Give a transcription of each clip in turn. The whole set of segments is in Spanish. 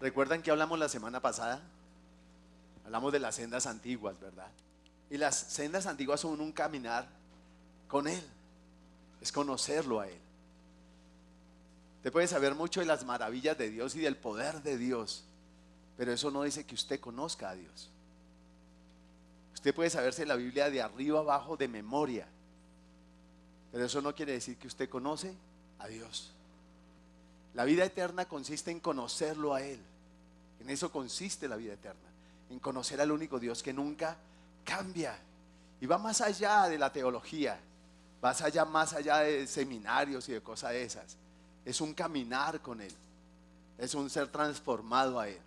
¿Recuerdan que hablamos la semana pasada? Hablamos de las sendas antiguas, ¿verdad? Y las sendas antiguas son un caminar con Él, es conocerlo a Él. Usted puede saber mucho de las maravillas de Dios y del poder de Dios, pero eso no dice que usted conozca a Dios. Usted puede saberse la Biblia de arriba abajo de memoria, pero eso no quiere decir que usted conoce a Dios. La vida eterna consiste en conocerlo a Él. En eso consiste la vida eterna, en conocer al único Dios que nunca cambia. Y va más allá de la teología, más allá de seminarios y de cosas de esas. Es un caminar con Él, es un ser transformado a Él.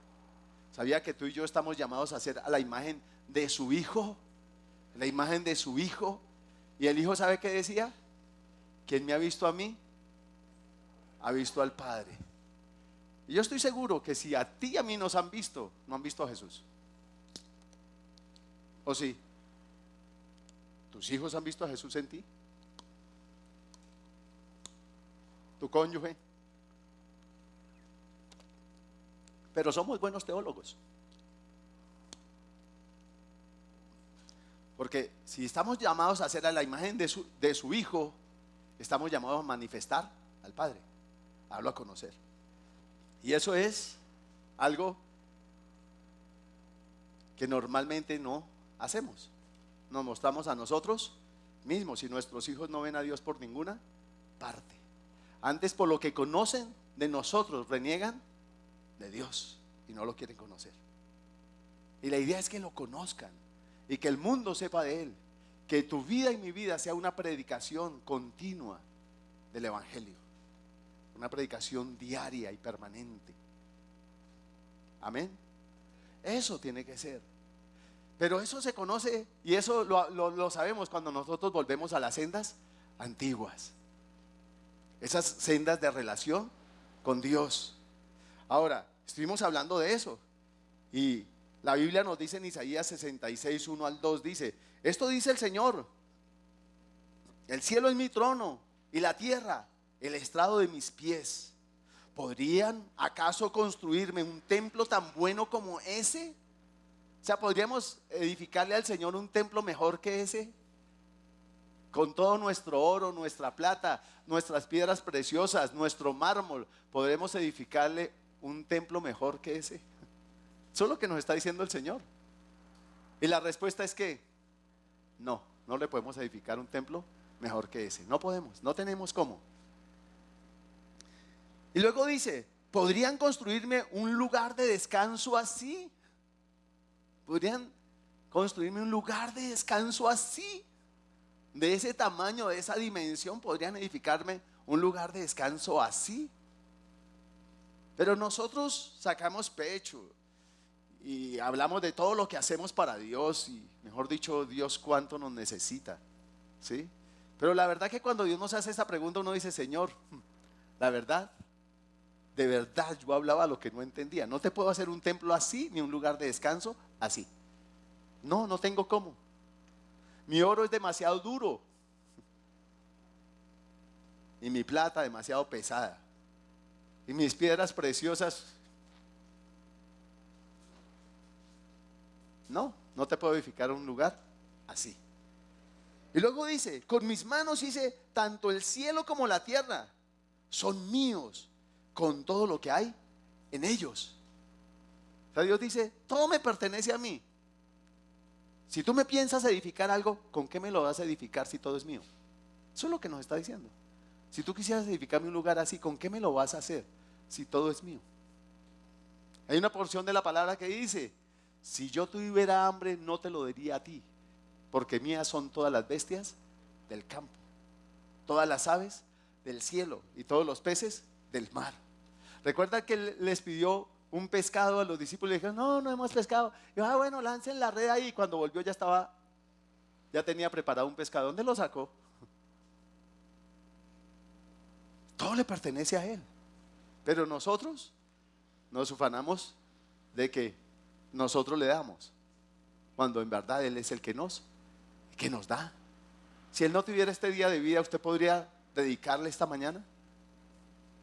¿Sabía que tú y yo estamos llamados a ser a la imagen de su Hijo? La imagen de su Hijo. Y el Hijo, ¿sabe qué decía? Quien me ha visto a mí, ha visto al Padre. Y yo estoy seguro que si a ti y a mí nos han visto, no han visto a Jesús. ¿O sí? ¿Tus hijos han visto a Jesús en ti? ¿Tu cónyuge? Pero somos buenos teólogos. Porque si estamos llamados a ser a la imagen de su Hijo, estamos llamados a manifestar al Padre, a darlo a conocer. Y eso es algo que normalmente no hacemos. Nos mostramos a nosotros mismos y nuestros hijos no ven a Dios por ninguna parte. Antes, por lo que conocen de nosotros, reniegan de Dios y no lo quieren conocer. Y la idea es que lo conozcan y que el mundo sepa de Él. Que tu vida y mi vida sea una predicación continua del Evangelio. Una predicación diaria y permanente. Amén. Eso tiene que ser. Pero eso se conoce y eso lo sabemos cuando nosotros volvemos a las sendas antiguas. Esas sendas de relación con Dios. Ahora, estuvimos hablando de eso. Y la Biblia nos dice en Isaías 66, 1 al 2, dice: esto dice el Señor: el cielo es mi trono y la tierra el estrado de mis pies. ¿Podrían acaso construirme un templo tan bueno como ese? O sea, ¿podríamos edificarle al Señor un templo mejor que ese? Con todo nuestro oro, nuestra plata, nuestras piedras preciosas, nuestro mármol, ¿podremos edificarle un templo mejor que ese? Eso es lo que nos está diciendo el Señor. Y la respuesta es que no le podemos edificar un templo mejor que ese. No podemos, no tenemos cómo. Y luego dice: ¿podrían construirme un lugar de descanso así? ¿Podrían construirme un lugar de descanso así? De ese tamaño, de esa dimensión, ¿podrían edificarme un lugar de descanso así? Pero nosotros sacamos pecho y hablamos de todo lo que hacemos para Dios y, mejor dicho, Dios cuánto nos necesita, ¿sí? Pero la verdad que cuando Dios nos hace esa pregunta, uno dice: Señor, la verdad, de verdad yo hablaba lo que no entendía. No te puedo hacer un templo así, ni un lugar de descanso así. No tengo cómo. Mi oro es demasiado duro y mi plata demasiado pesada y mis piedras preciosas. No te puedo edificar un lugar así. Y luego dice: con mis manos hice tanto el cielo como la tierra, son míos con todo lo que hay en ellos. O sea, Dios dice: todo me pertenece a mí. Si tú me piensas edificar algo, ¿con qué me lo vas a edificar si todo es mío? Eso es lo que nos está diciendo. Si tú quisieras edificarme un lugar así, ¿con qué me lo vas a hacer si todo es mío? Hay una porción de la palabra que dice: si yo tuviera hambre, no te lo diría a ti, porque mías son todas las bestias del campo, todas las aves del cielo y todos los peces del mar. ¿Recuerda que Él les pidió un pescado a los discípulos? Y dijeron: no hemos pescado. Y yo: bueno, lancen la red ahí. Y cuando volvió ya tenía preparado un pescado. ¿Dónde lo sacó? Todo le pertenece a Él. Pero nosotros nos ufanamos de que nosotros le damos, cuando en verdad Él es el que nos da. Si Él no tuviera este día de vida, ¿usted podría dedicarle esta mañana?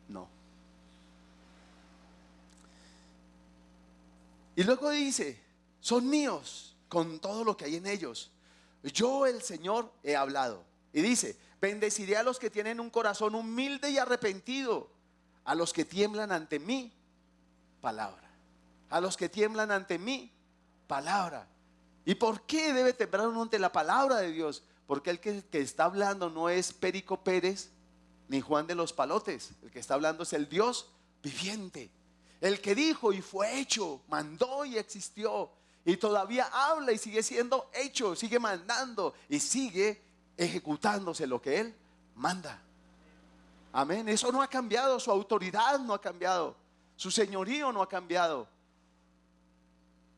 No. Y luego dice, son míos con todo lo que hay en ellos. Yo el Señor he hablado. Y dice, bendeciré a los que tienen un corazón humilde y arrepentido, a los que tiemblan ante mi palabra. A los que tiemblan ante mi palabra. ¿Y por qué debe temblar uno ante la palabra de Dios? Porque el que está hablando no es Perico Pérez ni Juan de los Palotes. El que está hablando es el Dios viviente. El que dijo y fue hecho, mandó y existió. Y todavía habla y sigue siendo hecho, sigue mandando y sigue ejecutándose lo que Él manda. Amén. Eso no ha cambiado, su autoridad no ha cambiado, su señorío no ha cambiado.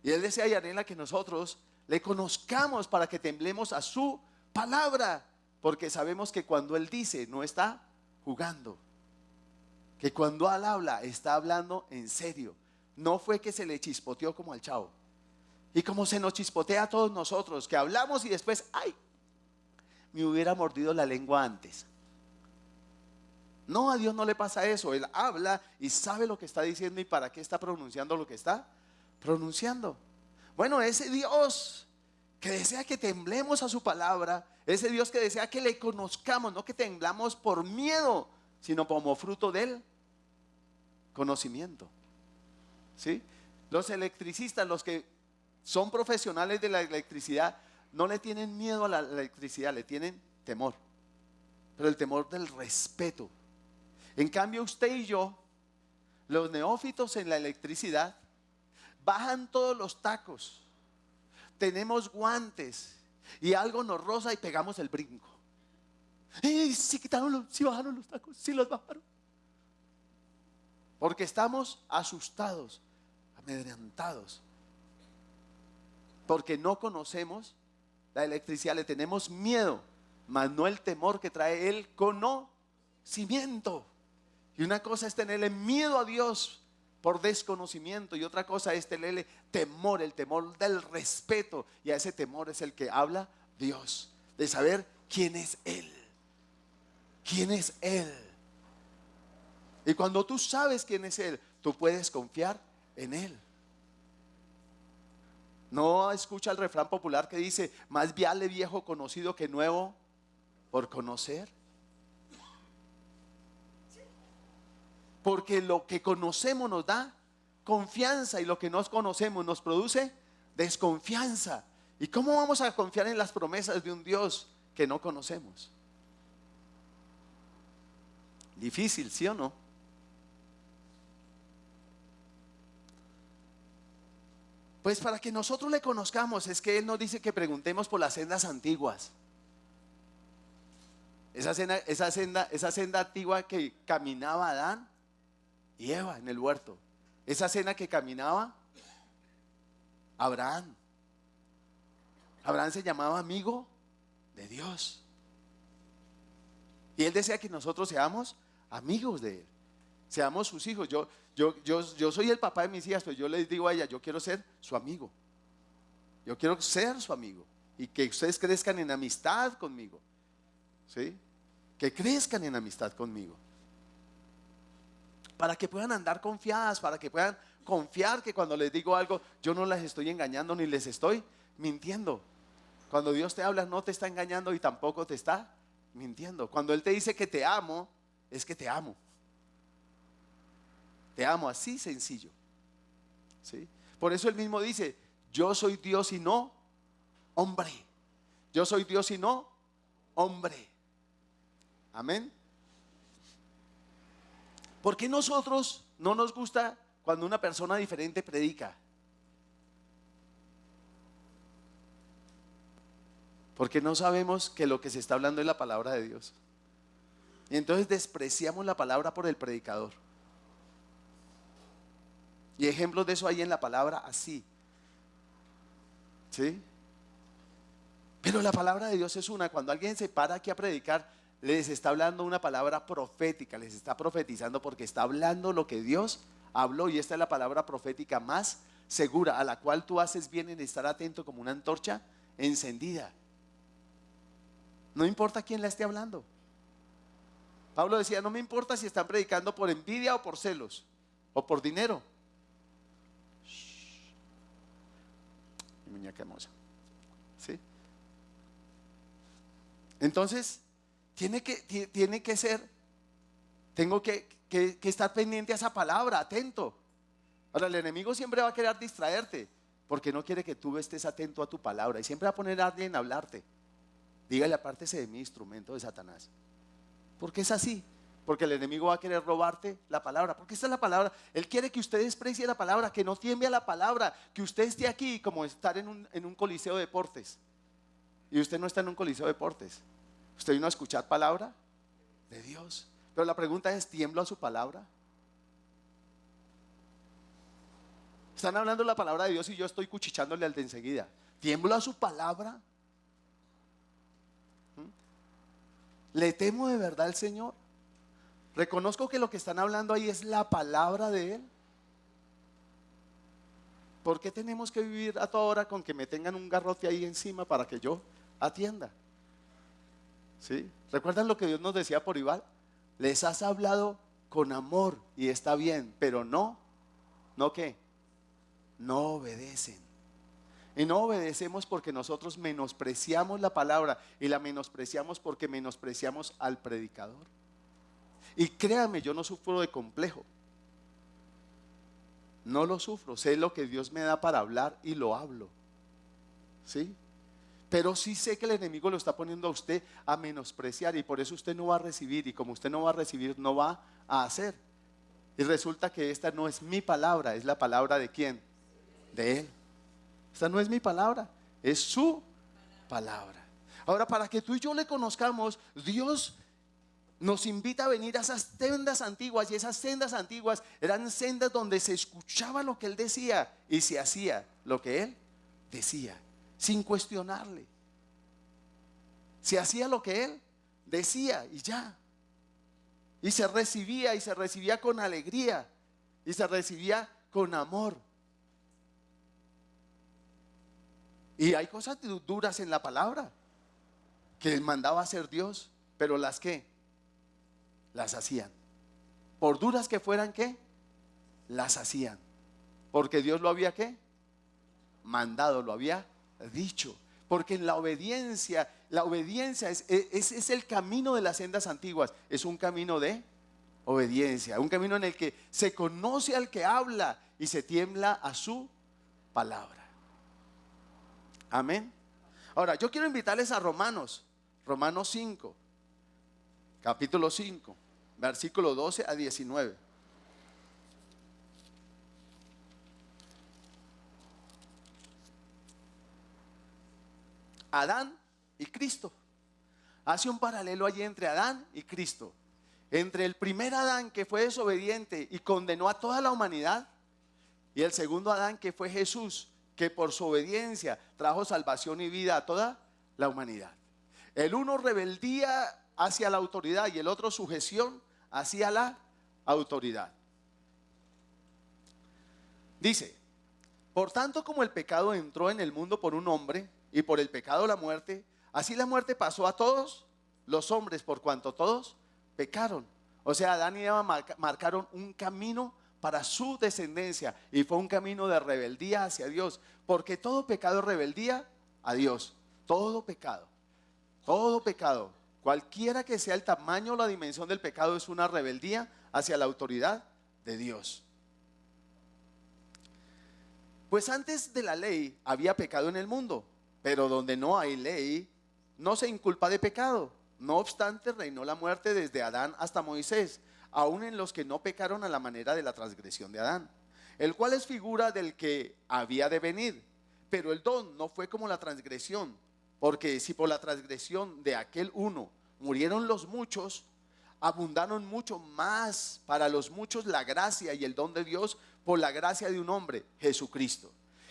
Y Él desea y anhela que nosotros le conozcamos para que temblemos a su palabra, porque sabemos que cuando Él dice no está jugando, que cuando Él habla está hablando en serio. No fue que se le chispoteó como al chavo. Y como se nos chispotea a todos nosotros, que hablamos y después, ay, me hubiera mordido la lengua antes. No, a Dios no le pasa eso. Él habla y sabe lo que está diciendo y para qué está pronunciando lo que está pronunciando. Bueno, ese Dios que desea que temblemos a su palabra, ese Dios que desea que le conozcamos, no que temblamos por miedo, sino como fruto del conocimiento. ¿Sí? Los electricistas, los que son profesionales de la electricidad, no le tienen miedo a la electricidad, le tienen temor, pero el temor del respeto. En cambio usted y yo, los neófitos en la electricidad, bajan todos los tacos, tenemos guantes y algo nos roza y pegamos el brinco. Si bajaron los tacos, si los bajaron. Porque estamos asustados, amedrentados, porque no conocemos la electricidad, le tenemos miedo, mas no el temor que trae el conocimiento. Y una cosa es tenerle miedo a Dios por desconocimiento, y otra cosa es tenerle temor, el temor del respeto. Y a ese temor es el que habla Dios, de saber quién es Él. ¿Quién es Él? Y cuando tú sabes quién es Él, tú puedes confiar en Él. No escucha el refrán popular que dice, más vale viejo conocido que nuevo por conocer. Porque lo que conocemos nos da confianza y lo que no conocemos nos produce desconfianza. ¿Y cómo vamos a confiar en las promesas de un Dios que no conocemos? Difícil, ¿sí o no? Pues para que nosotros le conozcamos es que Él nos dice que preguntemos por las sendas antiguas. Esa senda antigua que caminaba Adán y Eva en el huerto. Esa senda que caminaba Abraham. Abraham se llamaba amigo de Dios. Y Él desea que nosotros seamos amigos de Él. Seamos sus hijos. Yo soy el papá de mis hijas, pero yo les digo a ella, yo quiero ser su amigo. Yo quiero ser su amigo. Y que ustedes crezcan en amistad conmigo. ¿Sí? Que crezcan en amistad conmigo. Para que puedan andar confiadas, para que puedan confiar que cuando les digo algo, yo no las estoy engañando ni les estoy mintiendo. Cuando Dios te habla, no te está engañando y tampoco te está mintiendo. Cuando Él te dice que te amo, es que te amo. Te amo, así sencillo. ¿Sí? Por eso Él mismo dice, yo soy Dios y no hombre. Yo soy Dios y no hombre. Amén. ¿Por qué nosotros no nos gusta cuando una persona diferente predica? Porque no sabemos que lo que se está hablando es la palabra de Dios. Y entonces despreciamos la palabra por el predicador. Y ejemplos de eso hay en la palabra así. ¿Sí? Pero la palabra de Dios es una. Cuando alguien se para aquí a predicar, les está hablando una palabra profética. Les está profetizando porque está hablando lo que Dios habló. Y esta es la palabra profética más segura, a la cual tú haces bien en estar atento como una antorcha encendida. No importa quién la esté hablando. Pablo decía, no me importa si están predicando por envidia o por celos o por dinero. muñeca hermosa. ¿Sí? Entonces, tiene que ser, tengo que estar pendiente a esa palabra, atento. Ahora, el enemigo siempre va a querer distraerte, porque no quiere que tú estés atento a tu palabra, y siempre va a poner a alguien a hablarte. Dígale, apártese de mi instrumento de Satanás. Porque es así. Porque el enemigo va a querer robarte la palabra. Porque esta es la palabra. Él quiere que usted desprecie la palabra, que no tiemble a la palabra, que usted esté aquí como estar en un coliseo de deportes. Y usted no está en un coliseo de deportes. Usted vino a escuchar palabra de Dios. Pero la pregunta es, ¿tiemblo a su palabra? Están hablando la palabra de Dios y yo estoy cuchichándole al de enseguida. ¿Tiemblo a su palabra? ¿Le temo de verdad al Señor? ¿Reconozco que lo que están hablando ahí es la palabra de Él? ¿Por qué tenemos que vivir a toda hora con que me tengan un garrote ahí encima para que yo atienda? ¿Sí? ¿Recuerdan lo que Dios nos decía por Iván? Les has hablado con amor y está bien, pero ¿no qué? No obedecen. Y no obedecemos porque nosotros menospreciamos la palabra, y la menospreciamos porque menospreciamos al predicador. Y créame, yo no sufro de complejo. No lo sufro, sé lo que Dios me da para hablar y lo hablo. ¿Sí? Pero sí sé que el enemigo lo está poniendo a usted a menospreciar, y por eso usted no va a recibir, y como usted no va a recibir, no va a hacer. Y resulta que esta no es mi palabra, es la palabra ¿de quién? De Él. Esta no es mi palabra, es su palabra. Ahora, para que tú y yo le conozcamos, Dios nos invita a venir a esas sendas antiguas, y esas sendas antiguas eran sendas donde se escuchaba lo que Él decía y se hacía lo que Él decía, sin cuestionarle. Se hacía lo que Él decía y ya. Y se recibía con alegría, y se recibía con amor. Y hay cosas duras en la palabra que mandaba hacer Dios, pero las que las hacían. Por duras que fueran, ¿qué? Las hacían. Porque Dios lo había, ¿qué? Mandado, lo había dicho. Porque en la obediencia es el camino de las sendas antiguas. Es un camino de obediencia, un camino en el que se conoce al que habla y se tiembla a su palabra. Amén. Ahora, yo quiero invitarles a Romanos 5, capítulo 5, versículo 12 a 19. Adán y Cristo. Hace un paralelo allí entre Adán y Cristo. Entre el primer Adán, que fue desobediente y condenó a toda la humanidad, y el segundo Adán, que fue Jesús, que por su obediencia trajo salvación y vida a toda la humanidad. El uno rebeldía hacia la autoridad y el otro sujeción hacia la autoridad. Dice: por tanto, como el pecado entró en el mundo por un hombre, y por el pecado la muerte, así la muerte pasó a todos los hombres, por cuanto todos pecaron. O sea, Adán y Eva marcaron un camino para su descendencia, y fue un camino de rebeldía hacia Dios, porque todo pecado es rebeldía a Dios. Todo pecado, cualquiera que sea el tamaño o la dimensión del pecado, es una rebeldía hacia la autoridad de Dios. Pues antes de la ley había pecado en el mundo, pero donde no hay ley no se inculpa de pecado. No obstante, reinó la muerte desde Adán hasta Moisés, aun en los que no pecaron a la manera de la transgresión de Adán, el cual es figura del que había de venir. Pero el don no fue como la transgresión, porque si por la transgresión de aquel uno murieron los muchos, abundaron mucho más para los muchos la gracia y el don de Dios por la gracia de un hombre, Jesucristo.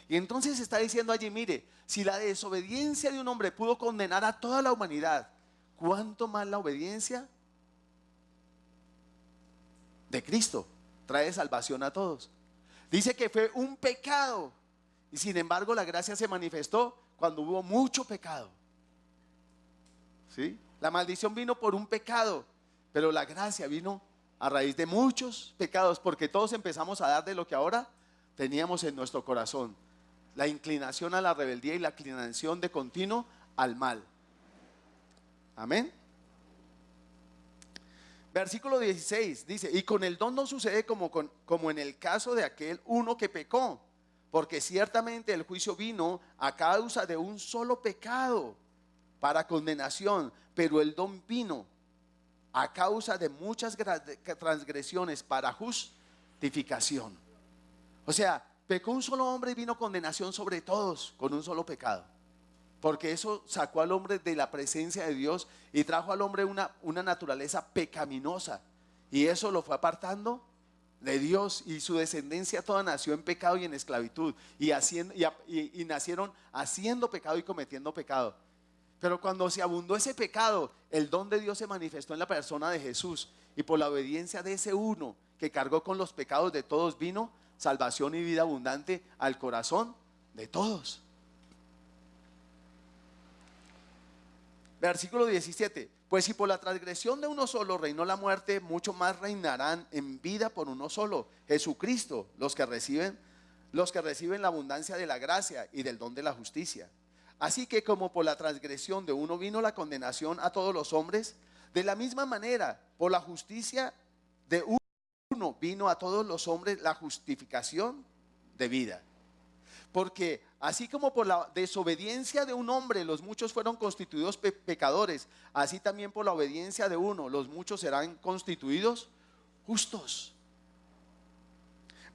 Y entonces está diciendo allí, mire, si la desobediencia de un hombre pudo condenar a toda la humanidad, ¿cuánto más la obediencia de Cristo trae salvación a todos? Dice que fue un pecado, y sin embargo la gracia se manifestó cuando hubo mucho pecado. ¿Sí? La maldición vino por un pecado, pero la gracia vino a raíz de muchos pecados, porque todos empezamos a dar de lo que ahora teníamos en nuestro corazón. la inclinación a la rebeldía y la inclinación de continuo al mal. Amén. Versículo 16 dice: y con el don no sucede como en el caso de aquel uno que pecó, porque ciertamente el juicio vino a causa de un solo pecado para condenación, pero el don vino a causa de muchas transgresiones para justificación. O sea, pecó un solo hombre y vino condenación sobre todos con un solo pecado. Porque eso sacó al hombre de la presencia de Dios y trajo al hombre una naturaleza pecaminosa. Y eso lo fue apartando de Dios, y su descendencia toda nació en pecado y en esclavitud. Y nacieron haciendo pecado y cometiendo pecado. Pero cuando se abundó ese pecado, el don de Dios se manifestó en la persona de Jesús. Y por la obediencia de ese uno que cargó con los pecados de todos, vino salvación y vida abundante al corazón de todos. Versículo 17: pues si por la transgresión de uno solo reinó la muerte, mucho más reinarán en vida por uno solo, Jesucristo, los que reciben la abundancia de la gracia y del don de la justicia. Así que como por la transgresión de uno vino la condenación a todos los hombres, de la misma manera por la justicia de uno vino a todos los hombres la justificación de vida. Porque así como por la desobediencia de un hombre los muchos fueron constituidos pecadores, así también por la obediencia de uno los muchos serán constituidos justos.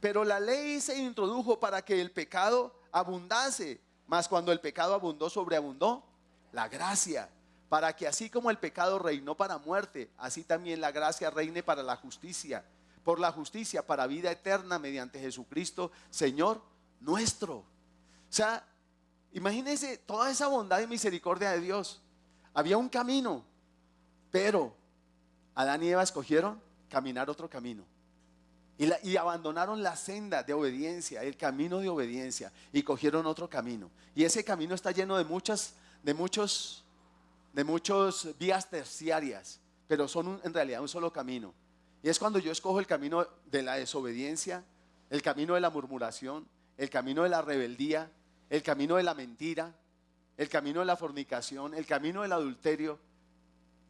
Pero la ley se introdujo para que el pecado abundase, mas cuando el pecado abundó, sobreabundó la gracia, para que así como el pecado reinó para muerte, así también la gracia reine para la justicia, por la justicia para vida eterna mediante Jesucristo, Señor nuestro. O sea, imagínense toda esa bondad y misericordia de Dios. Había un camino, pero Adán y Eva escogieron caminar otro camino. Y abandonaron la senda de obediencia, el camino de obediencia, y cogieron otro camino. Y ese camino está lleno de muchas vías terciarias, pero son en realidad un solo camino. Y es cuando yo escojo el camino de la desobediencia, el camino de la murmuración, el camino de la rebeldía, el camino de la mentira, el camino de la fornicación, el camino del adulterio.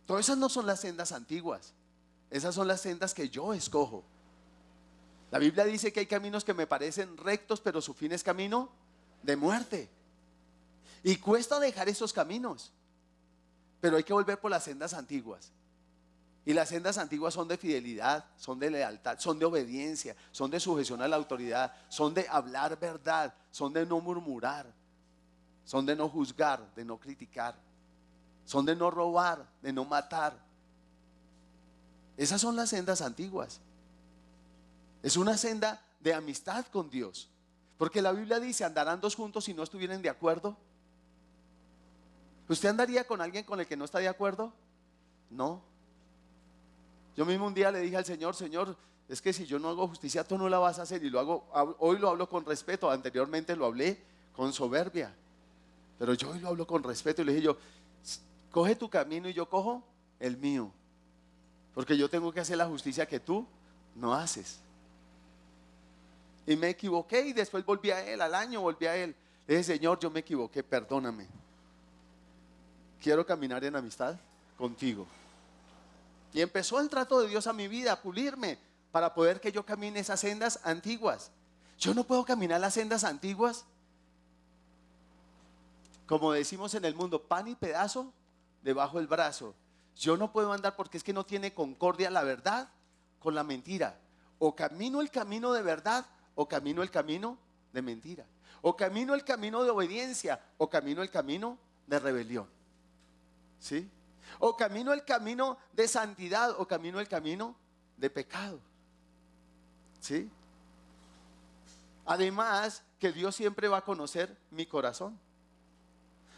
Todas esas no son las sendas antiguas. Esas son las sendas que yo escojo. La Biblia dice que hay caminos que me parecen rectos, pero su fin es camino de muerte. Y cuesta dejar esos caminos, pero hay que volver por las sendas antiguas. Y las sendas antiguas son de fidelidad, son de lealtad, son de obediencia, son de sujeción a la autoridad, son de hablar verdad, son de no murmurar, son de no juzgar, de no criticar, son de no robar, de no matar. Esas son las sendas antiguas. Es una senda de amistad con Dios, porque la Biblia dice: andarán dos juntos si no estuvieran de acuerdo. ¿Usted andaría con alguien con el que no está de acuerdo? No. Yo mismo un día le dije al Señor: Señor, es que si yo no hago justicia, tú no la vas a hacer. Y hoy lo hablo con respeto. Anteriormente lo hablé con soberbia, pero yo hoy lo hablo con respeto. Y le dije yo: coge tu camino y yo cojo el mío, porque yo tengo que hacer la justicia que tú no haces. Y me equivoqué, y después volví a él, al año volví a él. Le dije: Señor, yo me equivoqué, perdóname. Quiero caminar en amistad contigo. Y empezó el trato de Dios a mi vida, a pulirme, para poder que yo camine esas sendas antiguas. Yo no puedo caminar las sendas antiguas, como decimos en el mundo, pan y pedazo debajo del brazo. Yo no puedo andar, porque es que no tiene concordia la verdad con la mentira. O camino el camino de verdad, o camino el camino de mentira. O camino el camino de obediencia, o camino el camino de rebelión. ¿Sí? O camino el camino de santidad, o camino el camino de pecado. ¿Sí? Además, que Dios siempre va a conocer mi corazón.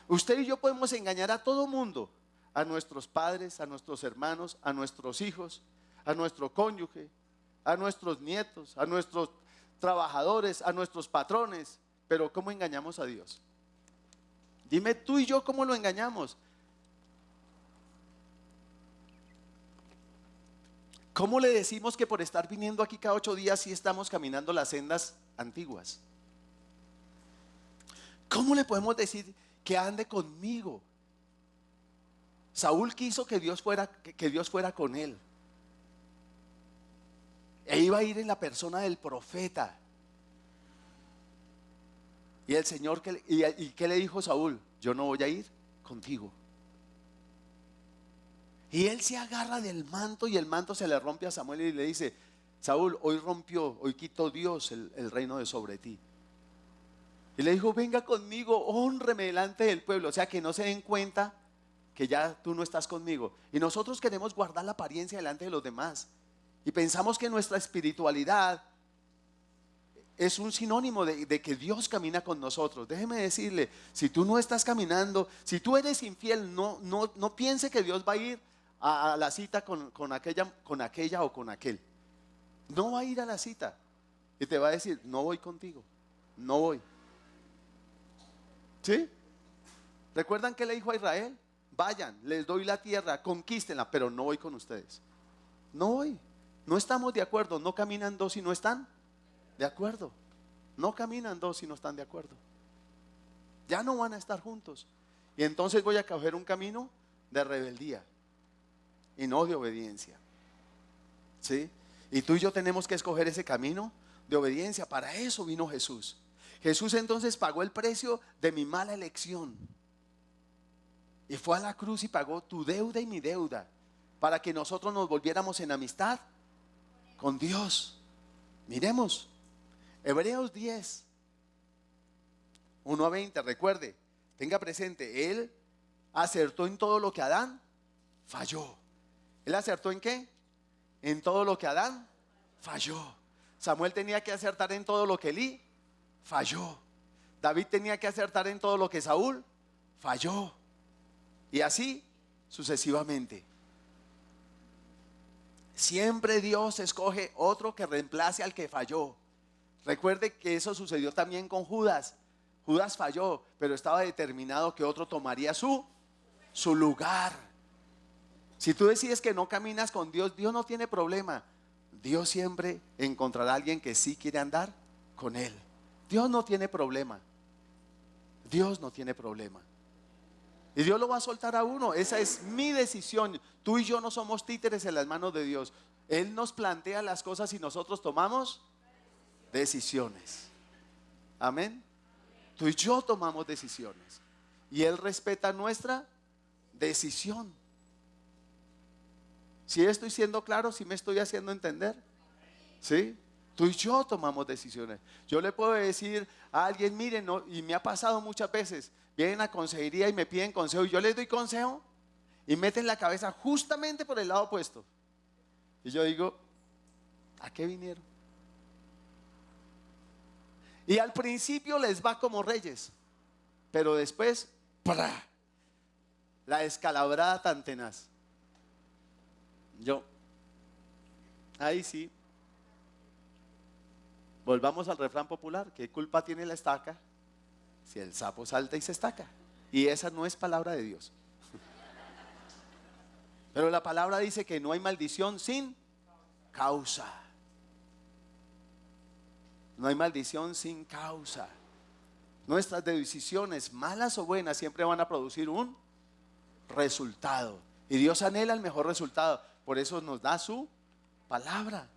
Usted y yo podemos engañar a todo mundo, a nuestros padres, a nuestros hermanos, a nuestros hijos, a nuestro cónyuge, a nuestros nietos, a nuestros trabajadores, a nuestros patrones. Pero ¿cómo engañamos a Dios? Dime tú y yo cómo lo engañamos. ¿Cómo le decimos que por estar viniendo aquí cada 8 días sí estamos caminando las sendas antiguas? ¿Cómo le podemos decir que ande conmigo? Saúl quiso que Dios fuera con él. E iba a ir en la persona del profeta. Y el Señor, ¿y qué le dijo Saúl? Yo no voy a ir contigo. Y él se agarra del manto y el manto se le rompe a Samuel y le dice: Saúl, hoy quitó Dios el reino de sobre ti. Y le dijo: venga conmigo, hónreme delante del pueblo. O sea, que no se den cuenta que ya tú no estás conmigo. Y nosotros queremos guardar la apariencia delante de los demás. Y pensamos que nuestra espiritualidad es un sinónimo de que Dios camina con nosotros. Déjeme decirle, si tú no estás caminando, si tú eres infiel, no piense que Dios va a ir a la cita con aquella o con aquel. No va a ir a la cita y te va a decir: no voy contigo, no voy. ¿Sí? ¿Recuerdan que le dijo a Israel? Vayan, les doy la tierra, conquístenla, pero no voy con ustedes. No voy. No estamos de acuerdo. No caminan dos si no están de acuerdo. No caminan dos si no están de acuerdo. Ya no van a estar juntos. Y entonces voy a coger un camino de rebeldía y no de obediencia. ¿Sí? Y tú y yo tenemos que escoger ese camino de obediencia. Para eso vino Jesús. Jesús entonces pagó el precio de mi mala elección. Y fue a la cruz y pagó tu deuda y mi deuda, para que nosotros nos volviéramos en amistad con Dios. Miremos Hebreos 10, 1 a 20. Recuerde, tenga presente, Él acertó en todo lo que Adán falló. ¿Él acertó en qué? En todo lo que Adán falló. Samuel tenía que acertar en todo lo que Elí falló. David tenía que acertar en todo lo que Saúl falló. Y así sucesivamente. Siempre Dios escoge otro que reemplace al que falló. Recuerde que eso sucedió también con Judas. Judas falló, pero estaba determinado que otro tomaría su lugar. Si tú decides que no caminas con Dios, Dios no tiene problema. Dios siempre encontrará a alguien que sí quiere andar con Él. Dios no tiene problema. Dios no tiene problema. Y Dios lo va a soltar a uno. Esa es mi decisión. Tú y yo no somos títeres en las manos de Dios. Él nos plantea las cosas y nosotros tomamos decisiones. Amén. Tú y yo tomamos decisiones. Y Él respeta nuestra decisión. ¿Sí estoy siendo claro? ¿Sí me estoy haciendo entender? ¿Sí? Tú y yo tomamos decisiones. Yo le puedo decir a alguien: miren, no, y me ha pasado muchas veces, vienen a consejería y me piden consejo y yo les doy consejo y meten la cabeza justamente por el lado opuesto. Y yo digo: ¿a qué vinieron? Y al principio les va como reyes, pero después, ¡pra!, la descalabrada tan tenaz. Ahí sí. Volvamos al refrán popular: ¿qué culpa tiene la estaca si el sapo salta y se estaca? Y esa no es palabra de Dios. Pero la palabra dice que no hay maldición sin causa. No hay maldición sin causa. Nuestras decisiones, malas o buenas, siempre van a producir un resultado. Y Dios anhela el mejor resultado. Por eso nos da su palabra.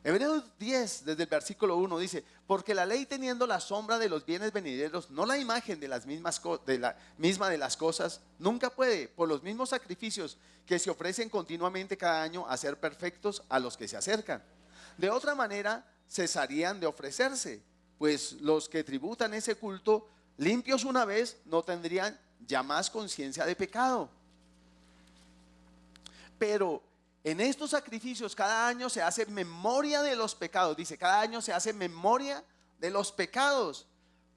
Hebreos 10, desde el versículo 1 dice: porque la ley, teniendo la sombra de los bienes venideros, no la imagen de la misma de las cosas, nunca puede, por los mismos sacrificios que se ofrecen continuamente cada año, hacer perfectos a los que se acercan. De otra manera cesarían de ofrecerse, pues los que tributan ese culto, limpios una vez, no tendrían ya más conciencia de pecado. Pero en estos sacrificios cada año se hace memoria de los pecados. Dice, cada año se hace memoria de los pecados,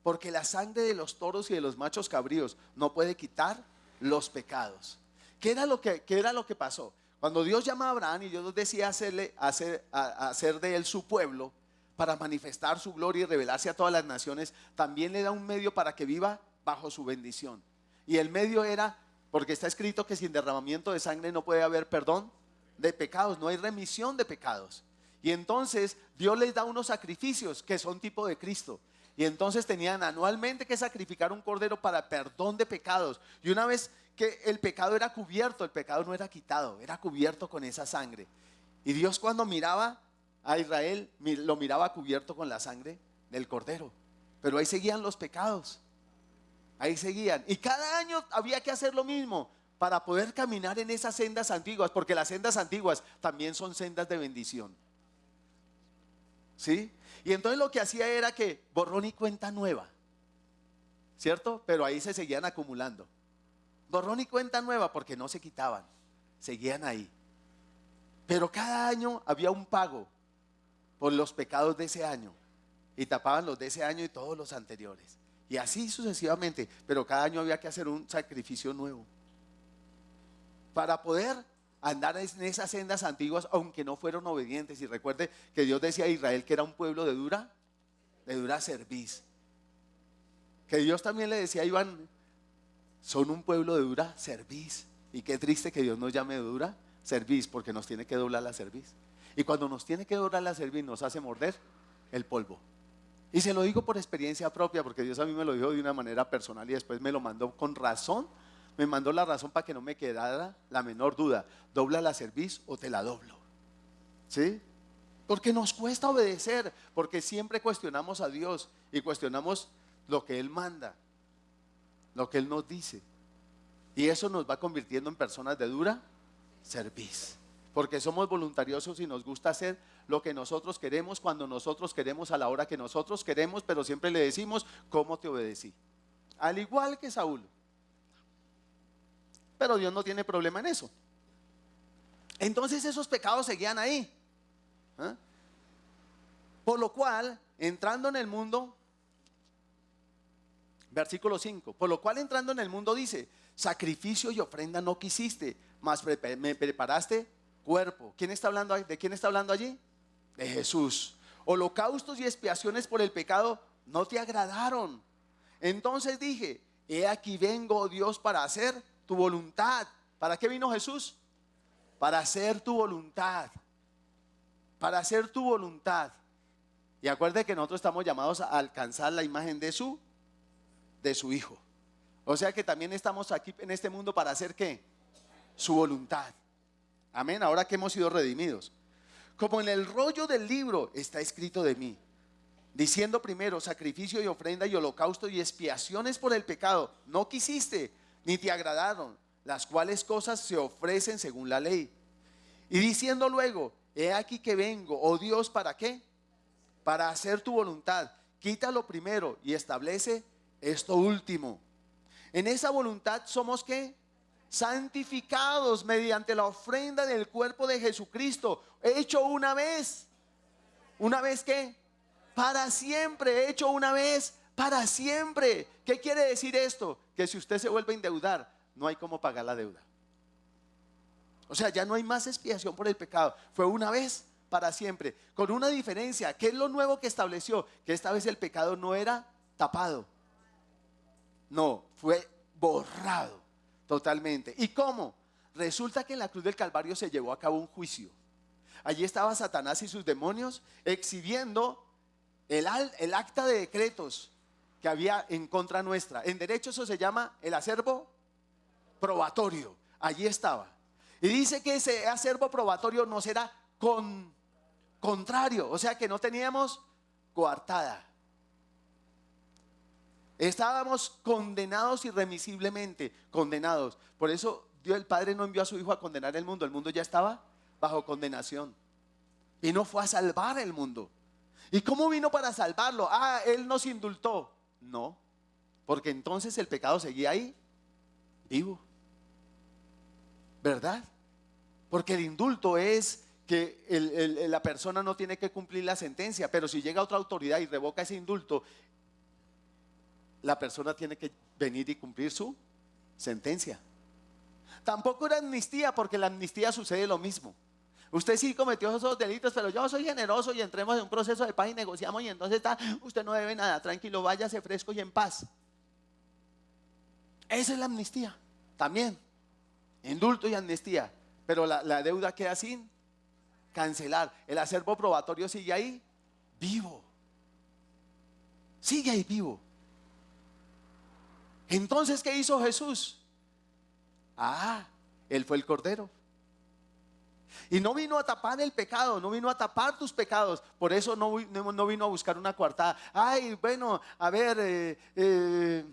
porque la sangre de los toros y de los machos cabríos no puede quitar los pecados. ¿Qué era lo que pasó? Cuando Dios llama a Abraham y Dios decía hacer de él su pueblo para manifestar su gloria y revelarse a todas las naciones, también le da un medio para que viva bajo su bendición. Y el medio era, porque está escrito que sin derramamiento de sangre no puede haber perdón de pecados, no hay remisión de pecados. Y entonces Dios les da unos sacrificios que son tipo de Cristo. Y entonces tenían anualmente que sacrificar un cordero para perdón de pecados. Y una vez que el pecado era cubierto, el pecado no era quitado, era cubierto con esa sangre. Y Dios, cuando miraba a Israel, lo miraba cubierto con la sangre del cordero. Pero ahí seguían los pecados. Ahí seguían. Y cada año había que hacer lo mismo para poder caminar en esas sendas antiguas, porque las sendas antiguas también son sendas de bendición. ¿Sí? Y entonces lo que hacía era que borrón y cuenta nueva, ¿cierto? Pero ahí se seguían acumulando. Borrón y cuenta nueva, porque no se quitaban, seguían ahí. Pero cada año había un pago por los pecados de ese año, y tapaban los de ese año y todos los anteriores. Y así sucesivamente, pero cada año había que hacer un sacrificio nuevo para poder andar en esas sendas antiguas, aunque no fueron obedientes. Y recuerde que Dios decía a Israel que era un pueblo de dura cerviz. Que Dios también le decía a Iván, son un pueblo de dura cerviz. Y qué triste que Dios nos llame de dura cerviz, porque nos tiene que doblar la cerviz. Y cuando nos tiene que doblar la cerviz, nos hace morder el polvo. Y se lo digo por experiencia propia, porque Dios a mí me lo dijo de una manera personal y después me lo mandó con razón. Me mandó la razón para que no me quedara la menor duda. Dobla la cerviz o te la doblo. ¿Sí? Porque nos cuesta obedecer, porque siempre cuestionamos a Dios y cuestionamos lo que Él manda, lo que Él nos dice. Y eso nos va convirtiendo en personas de dura cerviz. Porque somos voluntariosos y nos gusta hacer lo que nosotros queremos, cuando nosotros queremos, a la hora que nosotros queremos, pero siempre le decimos, ¿cómo te obedecí? Al igual que Saúl. Pero Dios no tiene problema en eso. Entonces esos pecados seguían ahí. ¿Eh? Por lo cual, entrando en el mundo, versículo 5, por lo cual entrando en el mundo dice, sacrificio y ofrenda no quisiste, mas me preparaste cuerpo. ¿Quién está hablando? ¿De quién está hablando allí? De Jesús. Holocaustos y expiaciones por el pecado no te agradaron. Entonces dije, he aquí vengo, oh Dios, para hacer tu voluntad. ¿Para qué vino Jesús? Para hacer tu voluntad. Para hacer tu voluntad. Y acuérdate que nosotros estamos llamados a alcanzar la imagen de su Hijo. O sea que también estamos aquí en este mundo para hacer ¿qué? Su voluntad. Amén, ahora que hemos sido redimidos. Como en el rollo del libro está escrito de mí, diciendo primero sacrificio y ofrenda y holocausto y expiaciones por el pecado no quisiste, ni te agradaron, las cuales cosas se ofrecen según la ley. Y diciendo luego, he aquí que vengo, oh Dios, ¿para qué? Para hacer tu voluntad. Quítalo primero y establece esto último. En esa voluntad somos ¿qué? Santificados mediante la ofrenda del cuerpo de Jesucristo, hecho una vez. ¿Una vez qué? Para siempre, hecho una vez, para siempre. ¿Qué quiere decir esto? Que si usted se vuelve a endeudar, no hay cómo pagar la deuda. O sea, ya no hay más expiación por el pecado. Fue una vez para siempre. Con una diferencia. ¿Qué es lo nuevo que estableció? Que esta vez el pecado no era tapado. No, fue borrado totalmente. ¿Y cómo? Resulta que en la cruz del Calvario se llevó a cabo un juicio. Allí estaba Satanás y sus demonios exhibiendo el acta de decretos que había en contra nuestra. En derecho eso se llama el acervo probatorio. Allí estaba. Y dice que ese acervo probatorio nos era contrario, o sea que no teníamos coartada. Estábamos condenados irremisiblemente, condenados. Por eso Dios el Padre no envió a su Hijo a condenar el mundo ya estaba bajo condenación. Y no fue a salvar el mundo. ¿Y cómo vino para salvarlo? Él nos indultó. No, porque entonces el pecado seguía ahí, vivo. ¿Verdad? Porque el indulto es que la persona no tiene que cumplir la sentencia, pero si llega otra autoridad y revoca ese indulto, la persona tiene que venir y cumplir su sentencia. Tampoco era amnistía, porque la amnistía sucede lo mismo. Usted sí cometió esos delitos, pero yo soy generoso y entremos en un proceso de paz y negociamos y entonces usted no debe nada, tranquilo, váyase fresco y en paz. Esa es la amnistía, también, indulto y amnistía, pero la deuda queda sin cancelar. El acervo probatorio sigue ahí, vivo. Sigue ahí vivo. Entonces, ¿qué hizo Jesús? Él fue el Cordero. Y no vino a tapar el pecado, no vino a tapar tus pecados. Por eso no vino a buscar una coartada. Ay, bueno, a ver, ¿qué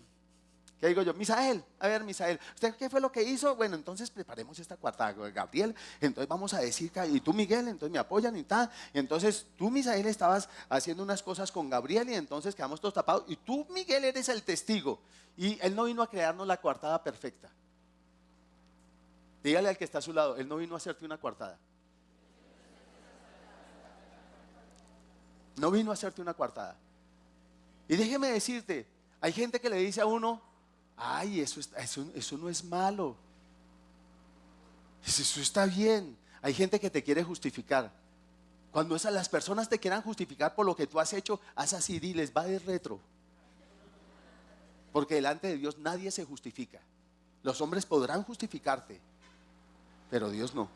digo yo? Misael, a ver, Misael, ¿usted qué fue lo que hizo? Bueno, entonces preparemos esta coartada, Gabriel. Entonces vamos a decir, y tú, Miguel, entonces me apoyan y tal. Entonces tú, Misael, estabas haciendo unas cosas con Gabriel y entonces quedamos todos tapados. Y tú, Miguel, eres el testigo. Y él no vino a crearnos la coartada perfecta. Dígale al que está a su lado, él no vino a hacerte una coartada. No vino a hacerte una coartada. Y déjeme decirte, hay gente que le dice a uno, ay, eso no es malo. Eso está bien. Hay gente que te quiere justificar. Cuando las personas te quieran justificar por lo que tú has hecho, haz así, diles, va de retro. Porque delante de Dios nadie se justifica. Los hombres podrán justificarte, pero Dios no.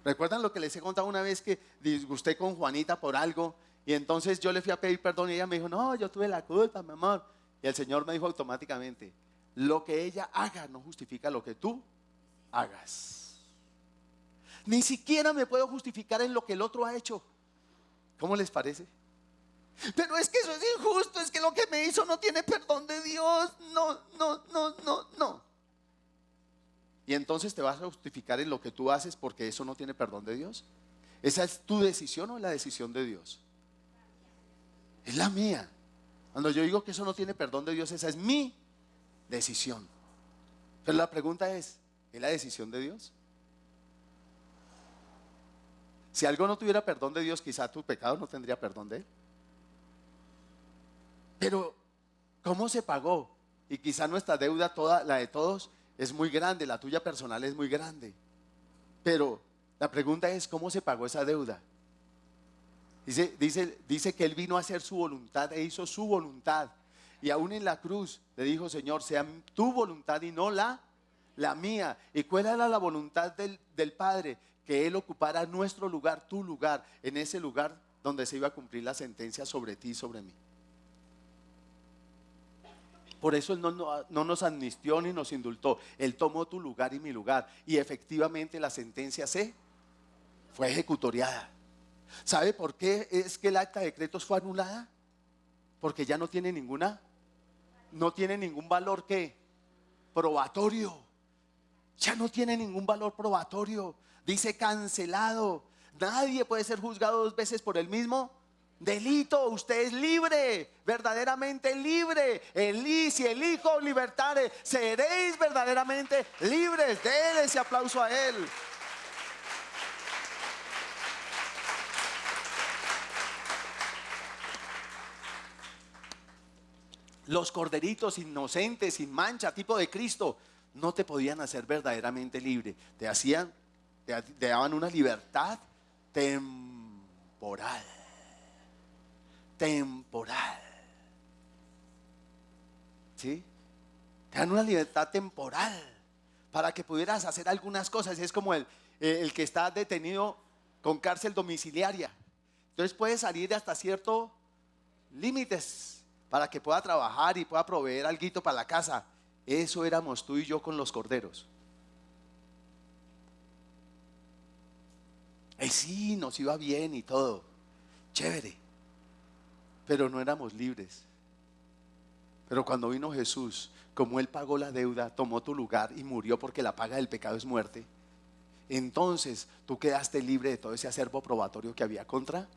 ¿Recuerdan lo que les he contado una vez que disgusté con Juanita por algo? Y entonces yo le fui a pedir perdón y ella me dijo, no, yo tuve la culpa, mi amor. Y el Señor me dijo automáticamente, lo que ella haga no justifica lo que tú hagas. Ni siquiera me puedo justificar en lo que el otro ha hecho. ¿Cómo les parece? Pero es que eso es injusto, es que lo que me hizo no tiene perdón de Dios. No. Y entonces te vas a justificar en lo que tú haces porque eso no tiene perdón de Dios. ¿Esa es tu decisión o es la decisión de Dios? Es la mía. Cuando yo digo que eso no tiene perdón de Dios, esa es mi decisión. Pero la pregunta ¿es la decisión de Dios? Si algo no tuviera perdón de Dios, quizá tu pecado no tendría perdón de Él. Pero, ¿cómo se pagó? Y quizá nuestra deuda, toda la de todos, es muy grande, la tuya personal es muy grande. Pero la pregunta es, ¿cómo se pagó esa deuda? Dice que Él vino a hacer su voluntad e hizo su voluntad. Y aún en la cruz le dijo, Señor, sea tu voluntad y no la mía. ¿Y cuál era la voluntad del Padre? Que Él ocupara nuestro lugar, tu lugar, en ese lugar donde se iba a cumplir la sentencia sobre ti y sobre mí. Por eso Él no nos amnistió ni nos indultó. Él tomó tu lugar y mi lugar. Y efectivamente la sentencia fue ejecutoriada. ¿Sabe por qué es que el acta de decretos fue anulada? Porque ya no tiene ningún valor probatorio. Ya no tiene ningún valor probatorio. Dice cancelado. Nadie puede ser juzgado 2 veces por el mismo delito. Usted es libre, verdaderamente libre. Si el Hijo libertare, seréis verdaderamente libres. Denle ese aplauso a Él. Los corderitos inocentes, sin mancha, tipo de Cristo, no te podían hacer verdaderamente libre. Te daban una libertad temporal. ¿Sí? Te dan una libertad temporal para que pudieras hacer algunas cosas. Es como el que está detenido con cárcel domiciliaria. Entonces puede salir hasta ciertos límites para que pueda trabajar y pueda proveer alguito para la casa. Eso éramos tú y yo con los corderos. Sí, nos iba bien y todo, chévere, pero no éramos libres. Pero cuando vino Jesús, como Él pagó la deuda, tomó tu lugar y murió, porque la paga del pecado es muerte, entonces tú quedaste libre de todo ese acervo probatorio que había contra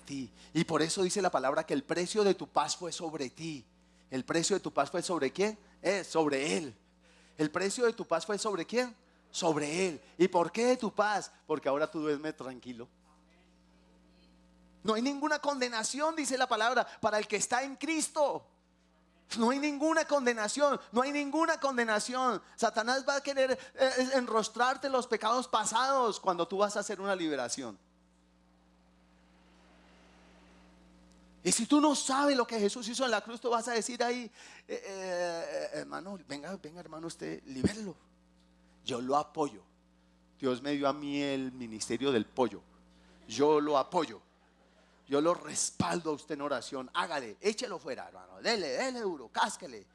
ti. Y por eso dice la palabra que el precio de tu paz fue sobre ti. ¿El precio de tu paz fue sobre quién? Sobre Él. ¿El precio de tu paz fue sobre quién? Sobre Él. ¿Y por qué de tu paz? Porque ahora tú duermes tranquilo. No hay ninguna condenación, dice la palabra, para el que está en Cristo. No hay ninguna condenación, no hay ninguna condenación. Satanás va a querer enrostrarte los pecados pasados cuando tú vas a hacer una liberación. Y si tú no sabes lo que Jesús hizo en la cruz, tú vas a decir ahí, hermano, venga hermano, usted libérelo. Yo lo apoyo. Dios me dio a mí el ministerio del pollo. Yo lo apoyo. yo lo respaldo a usted en oración. Hágale, échelo fuera, hermano. Dele duro, cásquele.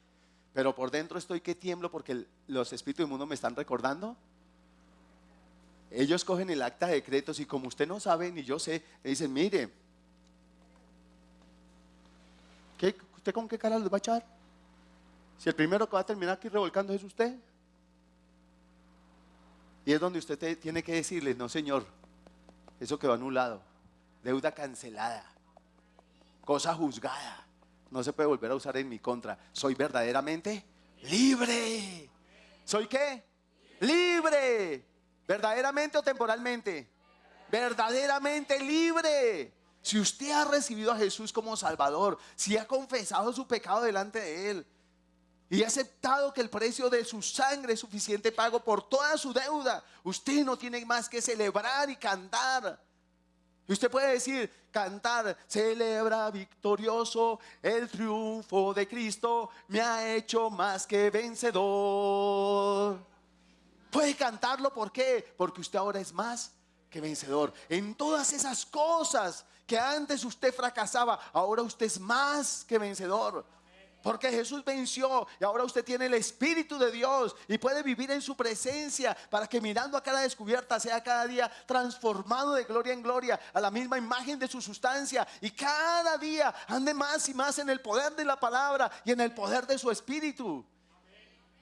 Pero por dentro estoy que tiemblo porque los espíritus del mundo me están recordando. Ellos cogen el acta de decretos y como usted no sabe ni yo sé, le dicen, mire, ¿usted con qué cara les va a echar? Si el primero que va a terminar aquí revolcando es usted. Y es donde usted tiene que decirle, no señor, eso quedó anulado, deuda cancelada, cosa juzgada, no se puede volver a usar en mi contra. Soy verdaderamente libre. ¿Soy qué? Libre. ¿Verdaderamente o temporalmente? Verdaderamente libre. Si usted ha recibido a Jesús como Salvador, si ha confesado su pecado delante de Él y ha aceptado que el precio de su sangre es suficiente pago por toda su deuda, usted no tiene más que celebrar y cantar. Y usted puede decir, cantar, celebra victorioso el triunfo de Cristo, me ha hecho más que vencedor. Puede cantarlo, ¿por qué? Porque usted ahora es más que vencedor. En todas esas cosas que antes usted fracasaba, ahora usted es más que vencedor. Porque Jesús venció y ahora usted tiene el Espíritu de Dios y puede vivir en su presencia para que mirando a cara descubierta sea cada día transformado de gloria en gloria a la misma imagen de su sustancia y cada día ande más y más en el poder de la palabra y en el poder de su Espíritu.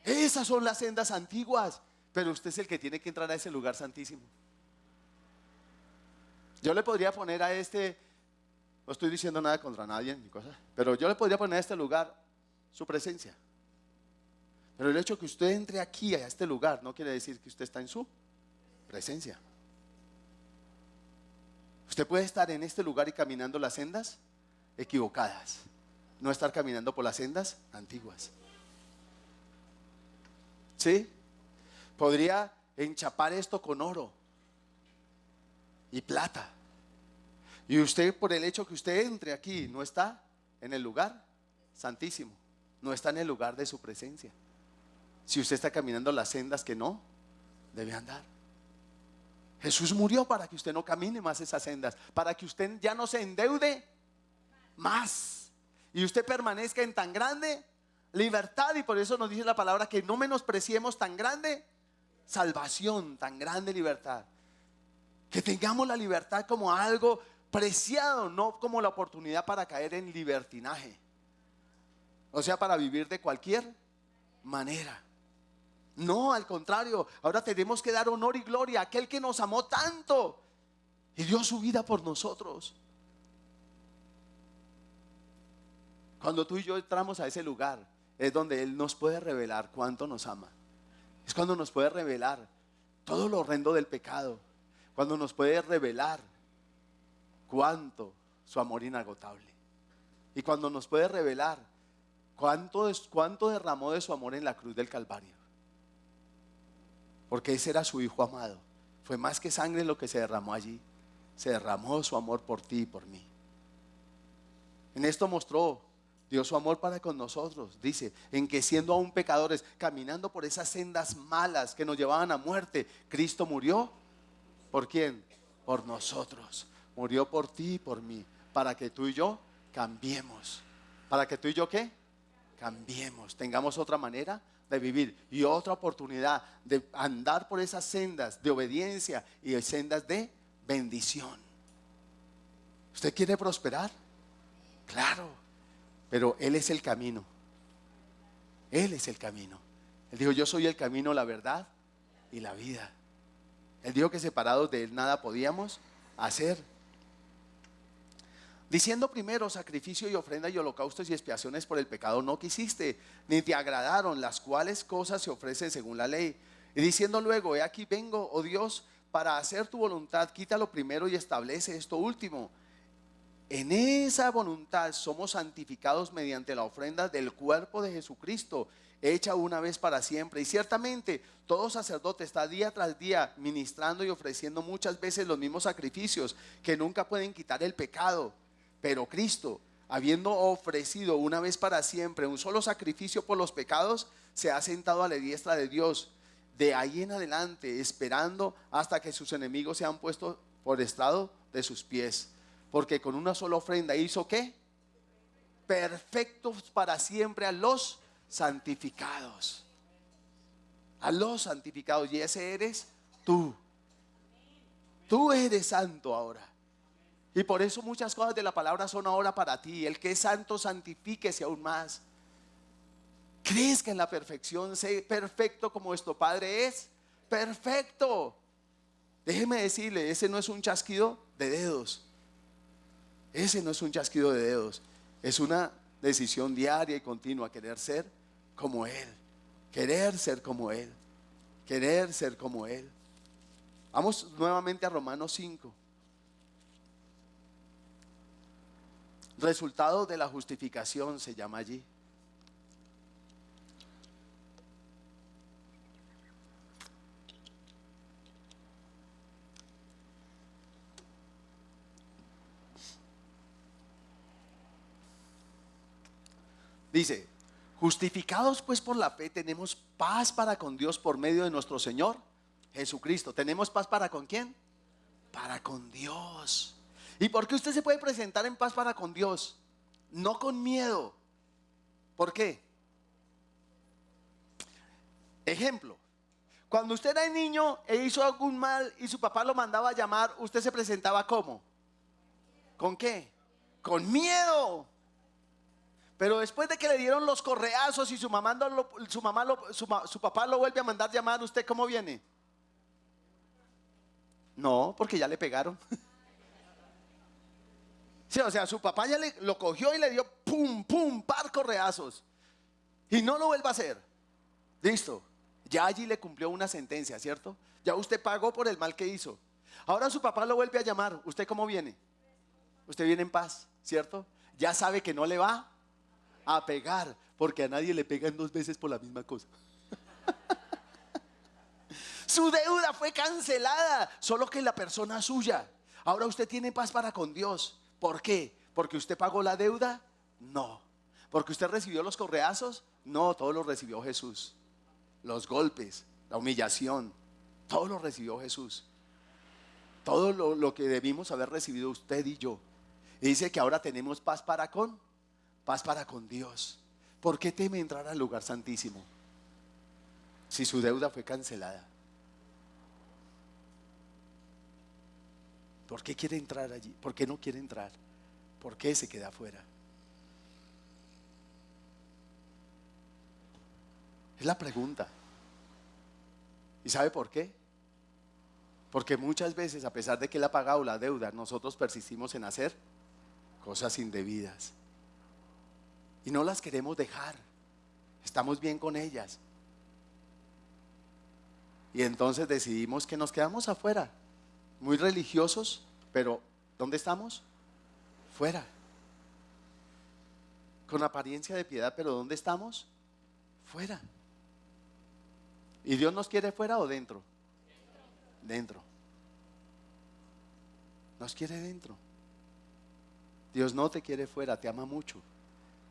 Esas son las sendas antiguas, pero usted es el que tiene que entrar a ese lugar santísimo. Yo le podría poner a este, no estoy diciendo nada contra nadie ni cosa, pero yo le podría poner a este lugar su presencia. Pero el hecho que usted entre aquí a este lugar no quiere decir que usted está en su presencia. Usted puede estar en este lugar y caminando las sendas equivocadas, no estar caminando por las sendas antiguas. ¿Sí? Podría enchapar esto con oro y plata. Y usted, por el hecho que usted entre aquí, no está en el lugar santísimo, no está en el lugar de su presencia. Si usted está caminando las sendas que no debe andar. Jesús murió para que usted no camine más esas sendas, para que usted ya no se endeude más y usted permanezca en tan grande libertad. Y por eso nos dice la palabra que no menospreciemos tan grande salvación, tan grande libertad. Que tengamos la libertad como algo preciado, no como la oportunidad para caer en libertinaje. O sea, para vivir de cualquier manera. No, al contrario, ahora tenemos que dar honor y gloria a aquel que nos amó tanto y dio su vida por nosotros. Cuando tú y yo entramos a ese lugar, es donde Él nos puede revelar cuánto nos ama. Es cuando nos puede revelar todo lo horrendo del pecado. Cuando nos puede revelar cuánto su amor inagotable. Y cuando nos puede revelar cuánto derramó de su amor en la cruz del Calvario. Porque ese era su Hijo amado. Fue más que sangre lo que se derramó allí. Se derramó su amor por ti y por mí. En esto mostró Dios su amor para con nosotros. Dice, en que siendo aún pecadores, caminando por esas sendas malas que nos llevaban a muerte, Cristo murió. ¿Por quién? Por nosotros. Murió por ti y por mí. Para que tú y yo cambiemos. ¿Para que tú y yo qué? Cambiemos. Tengamos otra manera de vivir y otra oportunidad de andar por esas sendas de obediencia y sendas de bendición. ¿Usted quiere prosperar? Claro, pero Él es el camino. Él es el camino. Él dijo, yo soy el camino, la verdad y la vida. Él dijo que separados de Él nada podíamos hacer. Diciendo primero, sacrificio y ofrenda y holocaustos y expiaciones por el pecado no quisiste, ni te agradaron, las cuales cosas se ofrecen según la ley. Y diciendo luego, he aquí vengo, oh Dios, para hacer tu voluntad, quita lo primero y establece esto último. En esa voluntad somos santificados mediante la ofrenda del cuerpo de Jesucristo, hecha una vez para siempre. Y ciertamente todo sacerdote está día tras día ministrando y ofreciendo muchas veces los mismos sacrificios que nunca pueden quitar el pecado. Pero Cristo, habiendo ofrecido una vez para siempre un solo sacrificio por los pecados, se ha sentado a la diestra de Dios. De ahí en adelante, esperando hasta que sus enemigos sean puestos por estrado de sus pies. porque con una sola ofrenda hizo ¿qué? Perfectos para siempre a los santificados. A los santificados. Y ese eres tú. Tú eres santo ahora. Y por eso muchas cosas de la palabra son ahora para ti. El que es santo, santifíquese aún más. Crezca en la perfección. Sé perfecto como vuestro Padre es perfecto. Déjeme decirle, ese no es un chasquido de dedos. Ese no es un chasquido de dedos. Es una decisión diaria y continua. Querer ser como Él. Querer ser como Él. Querer ser como Él. Vamos nuevamente a Romanos 5. Resultado de la justificación se llama allí. Dice, justificados pues por la fe tenemos paz para con Dios por medio de nuestro Señor Jesucristo. ¿Tenemos paz para con quién? Para con Dios. ¿Y por qué usted se puede presentar en paz para con Dios? No con miedo. ¿Por qué? Ejemplo, cuando usted era niño e hizo algún mal y su papá lo mandaba a llamar, ¿usted se presentaba cómo? ¿Con qué? Con miedo. Pero después de que le dieron los correazos y su papá lo vuelve a mandar llamar, ¿usted cómo viene? No, porque ya le pegaron. Sí, o sea, su papá ya lo cogió y le dio pum, pum, par correazos. Y no lo vuelva a hacer. Listo. Ya allí le cumplió una sentencia, ¿cierto? Ya usted pagó por el mal que hizo. Ahora su papá lo vuelve a llamar. ¿Usted cómo viene? Usted viene en paz, ¿cierto? Ya sabe que no le va a pegar, porque a nadie le pegan dos veces por la misma cosa. Su deuda fue cancelada, solo que la persona suya. Ahora usted tiene paz para con Dios. ¿Por qué? ¿Porque usted pagó la deuda? No. ¿Porque usted recibió los correazos? No, todo lo recibió Jesús. Los golpes, la humillación, todo lo recibió Jesús. Todo lo que debimos haber recibido usted y yo. Y dice que ahora tenemos paz para con Dios. ¿Por qué teme entrar al lugar santísimo si su deuda fue cancelada? ¿Por qué quiere entrar allí? ¿Por qué no quiere entrar? ¿Por qué se queda afuera? Es la pregunta. ¿Y sabe por qué? Porque muchas veces, a pesar de que él ha pagado la deuda, nosotros persistimos en hacer cosas indebidas. Y no las queremos dejar. Estamos bien con ellas. Y entonces decidimos que nos quedamos afuera. Muy religiosos, pero ¿dónde estamos? Fuera. Con apariencia de piedad, pero ¿dónde estamos? Fuera. ¿Y Dios nos quiere fuera o dentro? Dentro. Nos quiere dentro. Dios no te quiere fuera, te ama mucho.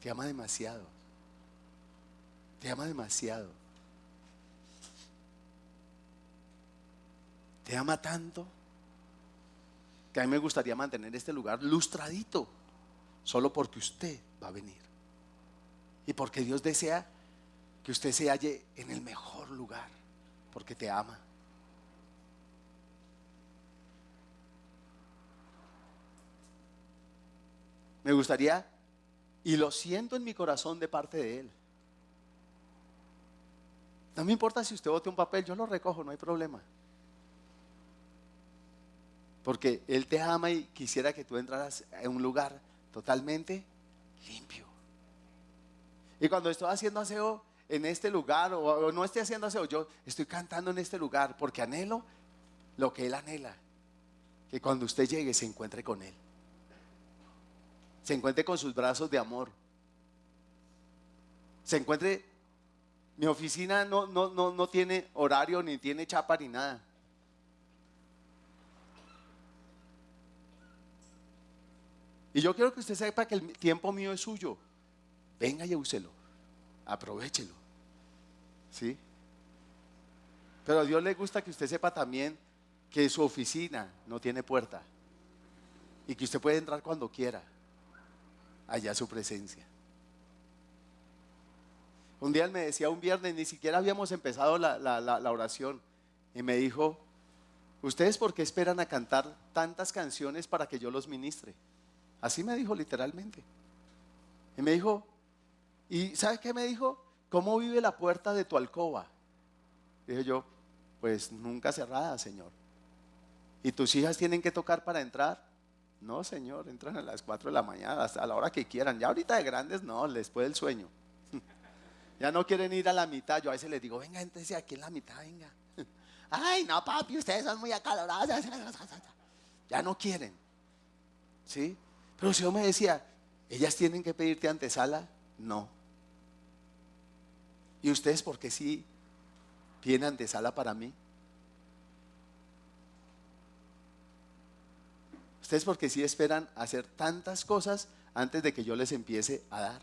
Te ama demasiado. Te ama demasiado. Te ama tanto que a mí me gustaría mantener este lugar lustradito, solo porque usted va a venir. Y porque Dios desea que usted se halle en el mejor lugar, porque te ama. Me gustaría, y lo siento en mi corazón de parte de Él. No me importa si usted bote un papel, yo lo recojo, no hay problema. Porque Él te ama y quisiera que tú entraras en un lugar totalmente limpio. Y cuando estoy haciendo aseo en este lugar, o no esté haciendo aseo, yo estoy cantando en este lugar porque anhelo lo que Él anhela. Que cuando usted llegue se encuentre con Él. Se encuentre con sus brazos de amor. Se encuentre. Mi oficina no tiene horario, ni tiene chapa, ni nada. Y yo quiero que usted sepa que el tiempo mío es suyo. Venga y úselo. Aprovéchelo. ¿Sí? Pero a Dios le gusta que usted sepa también que su oficina no tiene puerta. y que usted puede entrar cuando quiera allá a su presencia. Un día él me decía, un viernes, ni siquiera habíamos empezado la oración, y me dijo: ¿ustedes por qué esperan a cantar tantas canciones para que yo los ministre? Así me dijo literalmente. Y me dijo, ¿y sabe qué me dijo? ¿Cómo vive la puerta de tu alcoba? Dije yo, pues nunca cerrada, Señor. ¿Y tus hijas tienen que tocar para entrar? No, Señor, entran a las 4 de la mañana, hasta a la hora que quieran. Ya ahorita de grandes no, después del sueño. Ya no quieren ir a la mitad. Yo a veces les digo, venga, éntrense aquí en la mitad, venga. Ay, no, papi, ustedes son muy acalorados. Ya no quieren, ¿sí? Pero el Señor me decía, ¿ellas tienen que pedirte antesala? No. ¿Y ustedes por qué sí piden antesala para mí? ¿Ustedes por qué sí esperan hacer tantas cosas antes de que yo les empiece a dar?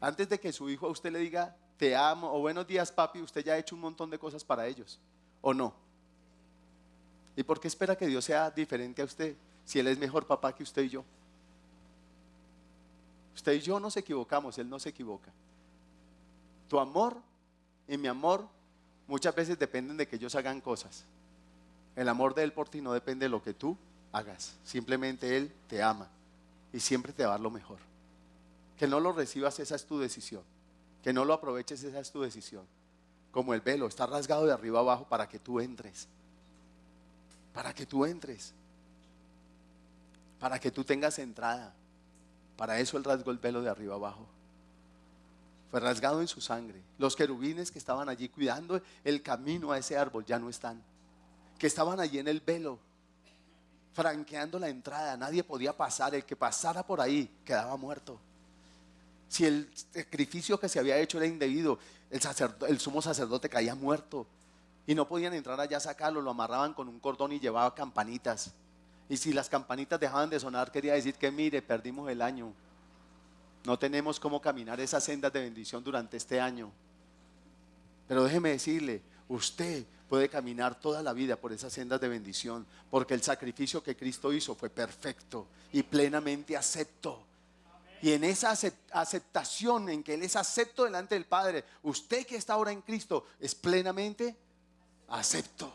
Antes de que su hijo a usted le diga, te amo, o buenos días, papi, usted ya ha hecho un montón de cosas para ellos, ¿o no? ¿Y por qué espera que Dios sea diferente a usted si Él es mejor papá que usted y yo? Usted y yo nos equivocamos, Él no se equivoca. Tu amor y mi amor muchas veces dependen de que ellos hagan cosas. El amor de Él por ti no depende de lo que tú hagas. Simplemente Él te ama y siempre te va a dar lo mejor. Que no lo recibas, esa es tu decisión. Que no lo aproveches, esa es tu decisión. Como el velo, está rasgado de arriba abajo para que tú entres. Para que tú entres. Para que tú tengas entrada. Para eso Él rasgó el velo de arriba abajo. Fue rasgado en su sangre. Los querubines que estaban allí cuidando el camino a ese árbol ya no están. Que estaban allí en el velo, franqueando la entrada. Nadie podía pasar. El que pasara por ahí quedaba muerto. Si el sacrificio que se había hecho era indebido, el sumo sacerdote caía muerto. Y no podían entrar allá a sacarlo. Lo amarraban con un cordón y llevaba campanitas. Y si las campanitas dejaban de sonar, quería decir que mire, perdimos el año. No tenemos cómo caminar esas sendas de bendición durante este año. Pero déjeme decirle, usted puede caminar toda la vida por esas sendas de bendición, porque el sacrificio que Cristo hizo fue perfecto y plenamente acepto. Y en esa aceptación en que Él es acepto delante del Padre, usted que está ahora en Cristo es plenamente acepto.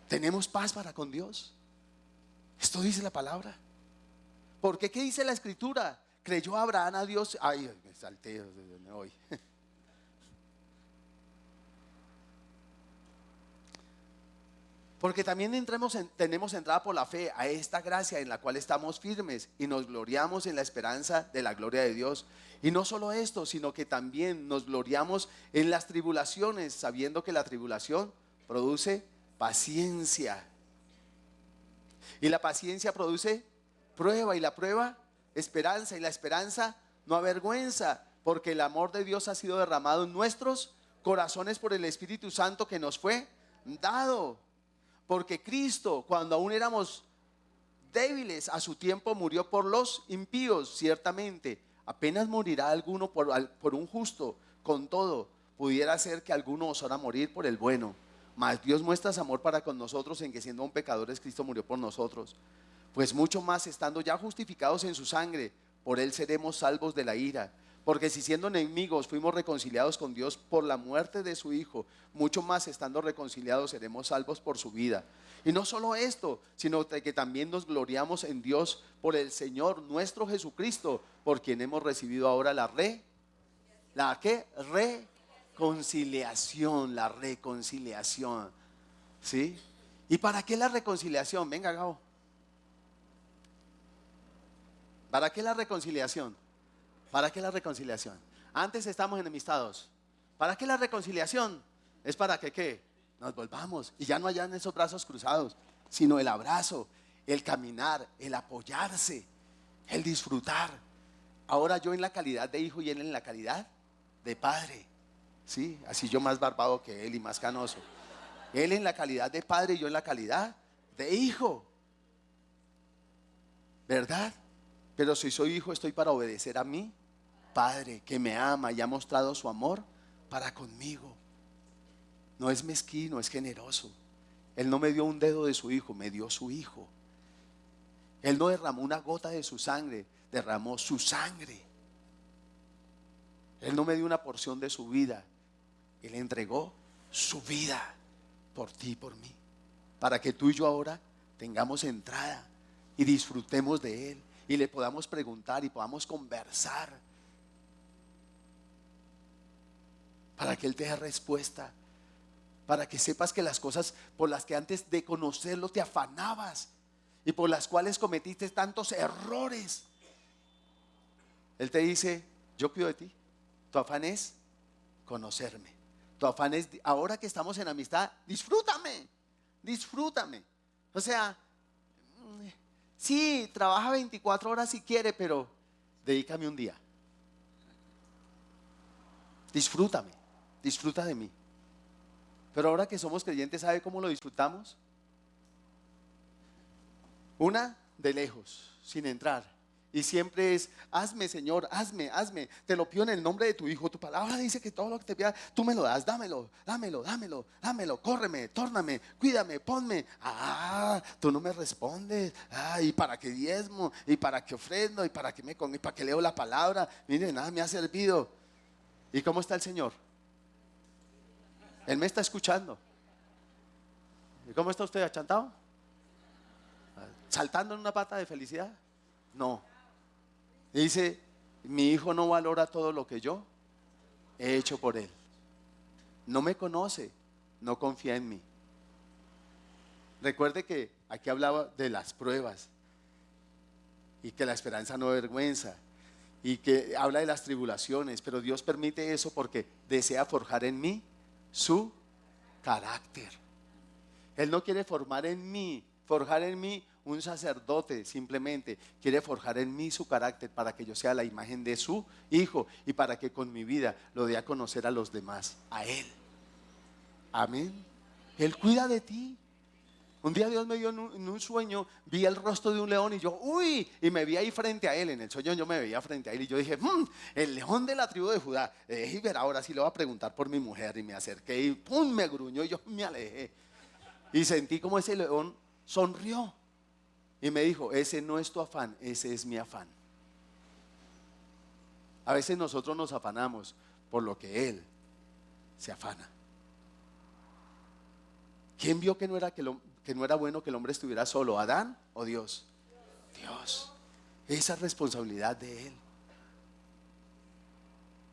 Tenemos paz para con Dios. Esto dice la palabra. ¿Por qué? ¿Qué dice la Escritura? Creyó Abraham a Dios. Ay, me salté hoy. Porque también tenemos entrada por la fe a esta gracia en la cual estamos firmes y nos gloriamos en la esperanza de la gloria de Dios. Y no solo esto, sino que también nos gloriamos en las tribulaciones, sabiendo que la tribulación produce paciencia. Y la paciencia produce prueba, y la prueba esperanza, y la esperanza no avergüenza, porque el amor de Dios ha sido derramado en nuestros corazones por el Espíritu Santo que nos fue dado. Porque Cristo, cuando aún éramos débiles, a su tiempo murió por los impíos. Ciertamente, apenas morirá alguno por un justo. Con todo, pudiera ser que alguno osara morir por el bueno. Mas Dios muestra su amor para con nosotros en que, siendo aún pecadores, Cristo murió por nosotros. Pues mucho más, estando ya justificados en su sangre, por Él seremos salvos de la ira. Porque si siendo enemigos fuimos reconciliados con Dios por la muerte de su Hijo, mucho más, estando reconciliados, seremos salvos por su vida. Y no solo esto, sino que también nos gloriamos en Dios por el Señor nuestro Jesucristo, por quien hemos recibido ahora reconciliación, la reconciliación. ¿Sí? ¿Y para qué la reconciliación? Venga, Gabo. ¿Para qué la reconciliación? ¿Para qué la reconciliación? Antes estamos enemistados. ¿Para qué la reconciliación? Es para que ¿qué? Nos volvamos y ya no hayan esos brazos cruzados, sino el abrazo, el caminar, el apoyarse, el disfrutar. Ahora yo en la calidad de hijo y él en la calidad de padre. ¿Sí? Así yo más barbado que él y más canoso. Él en la calidad de padre y yo en la calidad de hijo. ¿Verdad? Pero si soy hijo, estoy para obedecer a mi Padre, que me ama y ha mostrado su amor para conmigo. No es mezquino, es generoso. Él no me dio un dedo de su hijo, me dio su hijo. Él no derramó una gota de su sangre, derramó su sangre. Él no me dio una porción de su vida, Él entregó su vida por ti y por mí, para que tú y yo ahora tengamos entrada y disfrutemos de Él y le podamos preguntar y podamos conversar, para que Él te dé respuesta, para que sepas que las cosas por las que antes de conocerlo te afanabas y por las cuales cometiste tantos errores, Él te dice: yo cuido de ti. Tu afán es conocerme. Tu afán es, ahora que estamos en amistad, disfrútame, disfrútame. O sea, sí, trabaja 24 horas si quiere, pero dedícame un día. Disfrútame, disfruta de mí. Pero ahora que somos creyentes, ¿sabe cómo lo disfrutamos? Una, de lejos, sin entrar. Y siempre es: hazme, Señor, hazme, hazme. Te lo pido en el nombre de tu Hijo. Tu palabra dice que todo lo que te pida, tú me lo das. Dámelo, dámelo, dámelo, dámelo. Córreme, tórname, cuídame, ponme. Tú no me respondes. ¿Y para qué diezmo? ¿Y para qué ofrendo? ¿Y para qué y para qué leo la palabra? Mire, nada me ha servido. ¿Y cómo está el Señor? Él me está escuchando. ¿Y cómo está usted, achantado? ¿Saltando en una pata de felicidad? No. Dice: mi hijo no valora todo lo que yo he hecho por él. No me conoce, no confía en mí. Recuerde que aquí hablaba de las pruebas y que la esperanza no avergüenza y que habla de las tribulaciones, pero Dios permite eso porque desea forjar en mí su carácter. Él no quiere forjar en mí un sacerdote, simplemente quiere forjar en mí su carácter para que yo sea la imagen de su Hijo y para que con mi vida lo dé a conocer a los demás, a Él. Amén. Él cuida de ti. Un día Dios me dio en un sueño, vi el rostro de un león y yo, y me vi ahí frente a él. En el sueño yo me veía frente a él y yo dije: el león de la tribu de Judá. Y ver, ahora sí le voy a preguntar por mi mujer. Y me acerqué y me gruñó y yo me alejé. Y sentí como ese león sonrió y me dijo: ese no es tu afán, ese es mi afán. A veces nosotros nos afanamos por lo que Él se afana. ¿Quién vio que no era bueno que el hombre estuviera solo? ¿Adán o Dios? Dios. Esa es responsabilidad de Él.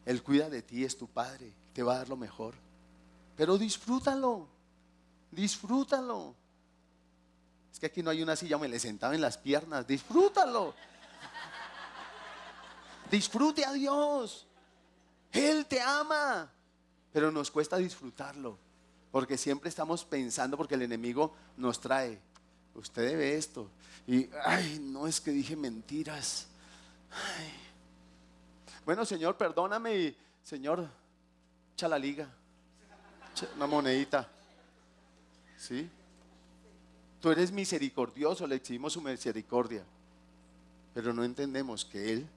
Él cuida de ti, es tu Padre, te va a dar lo mejor. Pero disfrútalo, disfrútalo. Es que aquí no hay una silla, me le sentaba en las piernas. Disfrútalo. Disfrute a Dios. Él te ama. Pero nos cuesta disfrutarlo, porque siempre estamos pensando, porque el enemigo nos trae: usted debe esto. Y, no, es que dije mentiras. Bueno, Señor, perdóname. Y, Señor, echa la liga, una monedita. ¿Sí? Tú eres misericordioso, le exigimos su misericordia, pero no entendemos que Él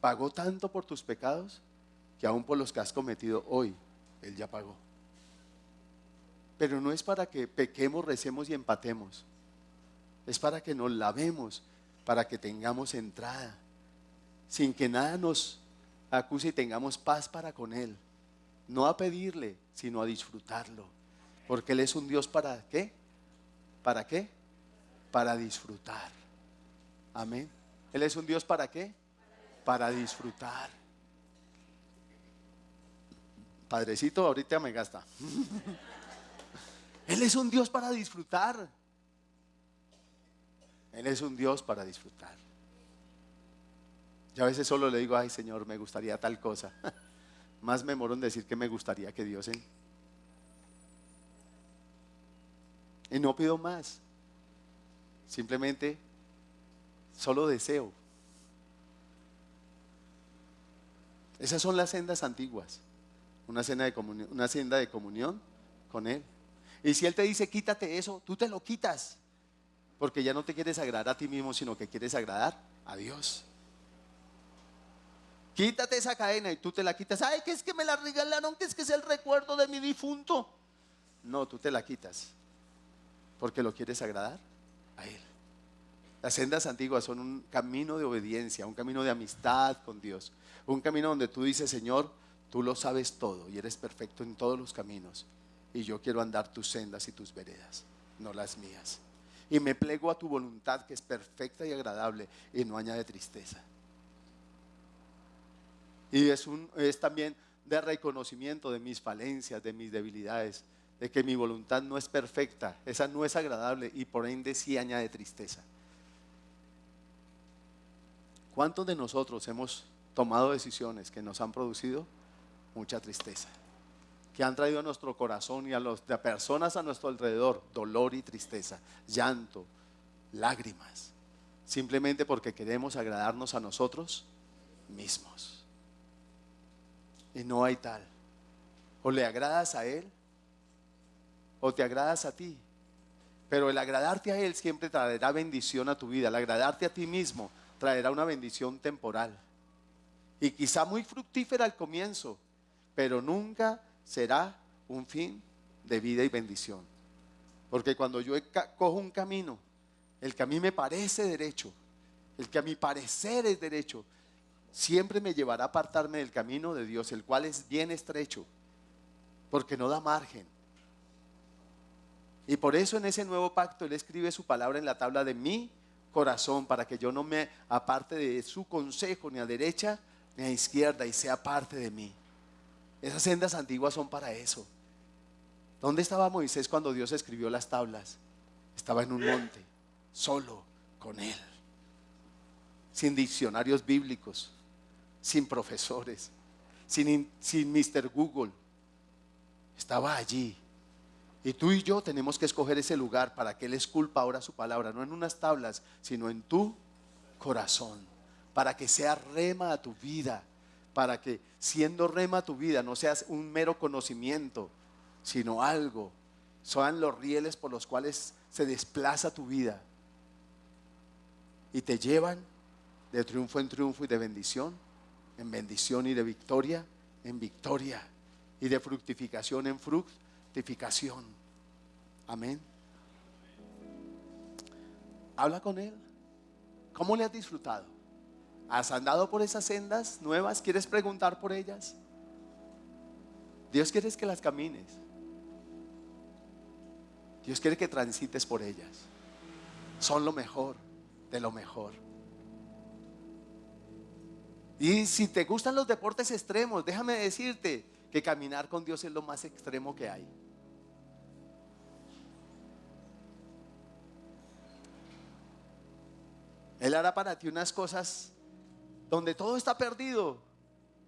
pagó tanto por tus pecados que aún por los que has cometido hoy, Él ya pagó. Pero no es para que pequemos, recemos y empatemos. Es para que nos lavemos, para que tengamos entrada, sin que nada nos acuse y tengamos paz para con Él. No a pedirle, sino a disfrutarlo. Porque Él es un Dios ¿para qué? ¿Para qué? Para disfrutar. Amén. Él es un Dios ¿para qué? Para disfrutar. Padrecito, ahorita me gasta. Él es un Dios para disfrutar. Él es un Dios para disfrutar. Yo a veces solo le digo: ay, Señor, me gustaría tal cosa. Más me demoro en decir que me gustaría que Dios y no pido más. Simplemente solo deseo. Esas son las sendas antiguas. Una senda de comunión con Él. Y si Él te dice: quítate eso, tú te lo quitas, porque ya no te quieres agradar a ti mismo, sino que quieres agradar a Dios. Quítate esa cadena y tú te la quitas. Ay, que es que me la regalaron, que es el recuerdo de mi difunto. No, tú te la quitas porque lo quieres agradar a Él. Las sendas antiguas son un camino de obediencia, un camino de amistad con Dios, un camino donde tú dices, Señor, tú lo sabes todo y eres perfecto en todos los caminos, y yo quiero andar tus sendas y tus veredas, no las mías. Y me plego a tu voluntad, que es perfecta y agradable y no añade tristeza. Y es también de reconocimiento de mis falencias, de mis debilidades, de que mi voluntad no es perfecta, esa no es agradable y por ende sí añade tristeza. ¿Cuántos de nosotros hemos tomado decisiones que nos han producido mucha tristeza? Que han traído a nuestro corazón y a las personas a nuestro alrededor dolor y tristeza, llanto, lágrimas, simplemente porque queremos agradarnos a nosotros mismos. Y no hay tal. O le agradas a Él o te agradas a ti. Pero el agradarte a Él siempre traerá bendición a tu vida. El agradarte a ti mismo traerá una bendición temporal y quizá muy fructífera al comienzo, pero nunca será un fin de vida y bendición. Porque cuando yo cojo un camino, el que a mí me parece derecho, el que a mi parecer es derecho, siempre me llevará a apartarme del camino de Dios, el cual es bien estrecho, porque no da margen. Y por eso en ese nuevo pacto Él escribe su palabra en la tabla de mi corazón, para que yo no me aparte de su consejo ni a derecha ni a izquierda, y sea parte de mí. Esas sendas antiguas son para eso. ¿Dónde estaba Moisés cuando Dios escribió las tablas? Estaba en un monte, solo con Él, sin diccionarios bíblicos, sin profesores, sin Mr. Google. Estaba allí. Y tú y yo tenemos que escoger ese lugar para que Él esculpa ahora su palabra, no en unas tablas, sino en tu corazón, para que sea rema a tu vida, para que siendo rema a tu vida no seas un mero conocimiento, sino algo, sean los rieles por los cuales se desplaza tu vida y te llevan de triunfo en triunfo y de bendición en bendición, y de victoria en victoria, y de fructificación en fructificación. Amén. Habla con Él. ¿Cómo le has disfrutado? ¿Has andado por esas sendas nuevas? ¿Quieres preguntar por ellas? Dios quiere que las camines. Dios quiere que transites por ellas. Son lo mejor de lo mejor. Y si te gustan los deportes extremos, déjame decirte que caminar con Dios es lo más extremo que hay. Él hará para ti unas cosas donde todo está perdido.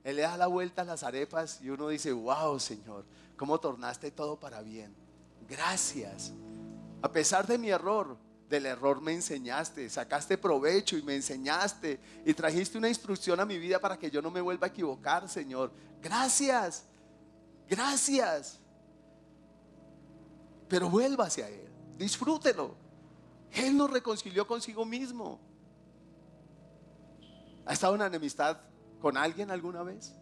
Él le da la vuelta a las arepas y uno dice, wow, Señor, cómo tornaste todo para bien. Gracias. A pesar de mi error, del error me enseñaste, sacaste provecho y me enseñaste y trajiste una instrucción a mi vida para que yo no me vuelva a equivocar, Señor. Gracias, gracias. Pero vuelva hacia Él, disfrútelo. Él nos reconcilió consigo mismo. ¿Ha estado en enemistad con alguien alguna vez?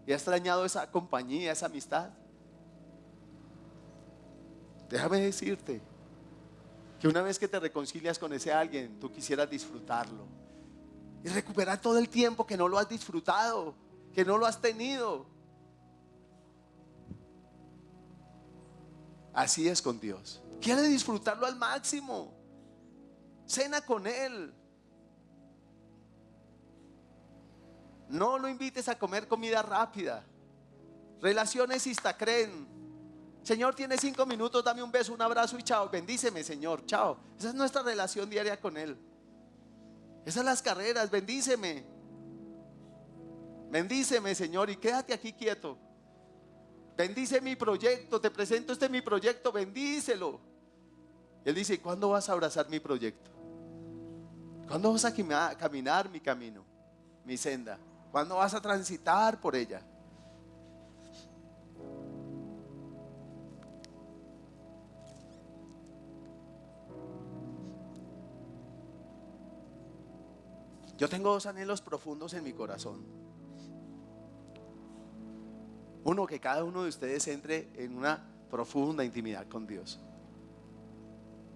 ¿Y ha extrañado esa compañía, esa amistad? Déjame decirte que una vez que te reconcilias con ese alguien, tú quisieras disfrutarlo y recuperar todo el tiempo que no lo has disfrutado, que no lo has tenido. Así es con Dios. Quiere disfrutarlo al máximo. Cena con Él. No lo invites a comer comida rápida. Relaciones Instacren. Señor, tiene 5 minutos, dame un beso, un abrazo y chao. Bendíceme, Señor, chao. Esa es nuestra relación diaria con Él. Esas son las carreras, bendíceme. Bendíceme, Señor, y quédate aquí quieto. Bendice mi proyecto, te presento mi proyecto, bendícelo. Él dice, ¿cuándo vas a abrazar mi proyecto? ¿Cuándo vas a caminar mi camino, mi senda? ¿Cuándo vas a transitar por ella? Yo tengo 2 anhelos profundos en mi corazón. Uno, que cada uno de ustedes entre en una profunda intimidad con Dios,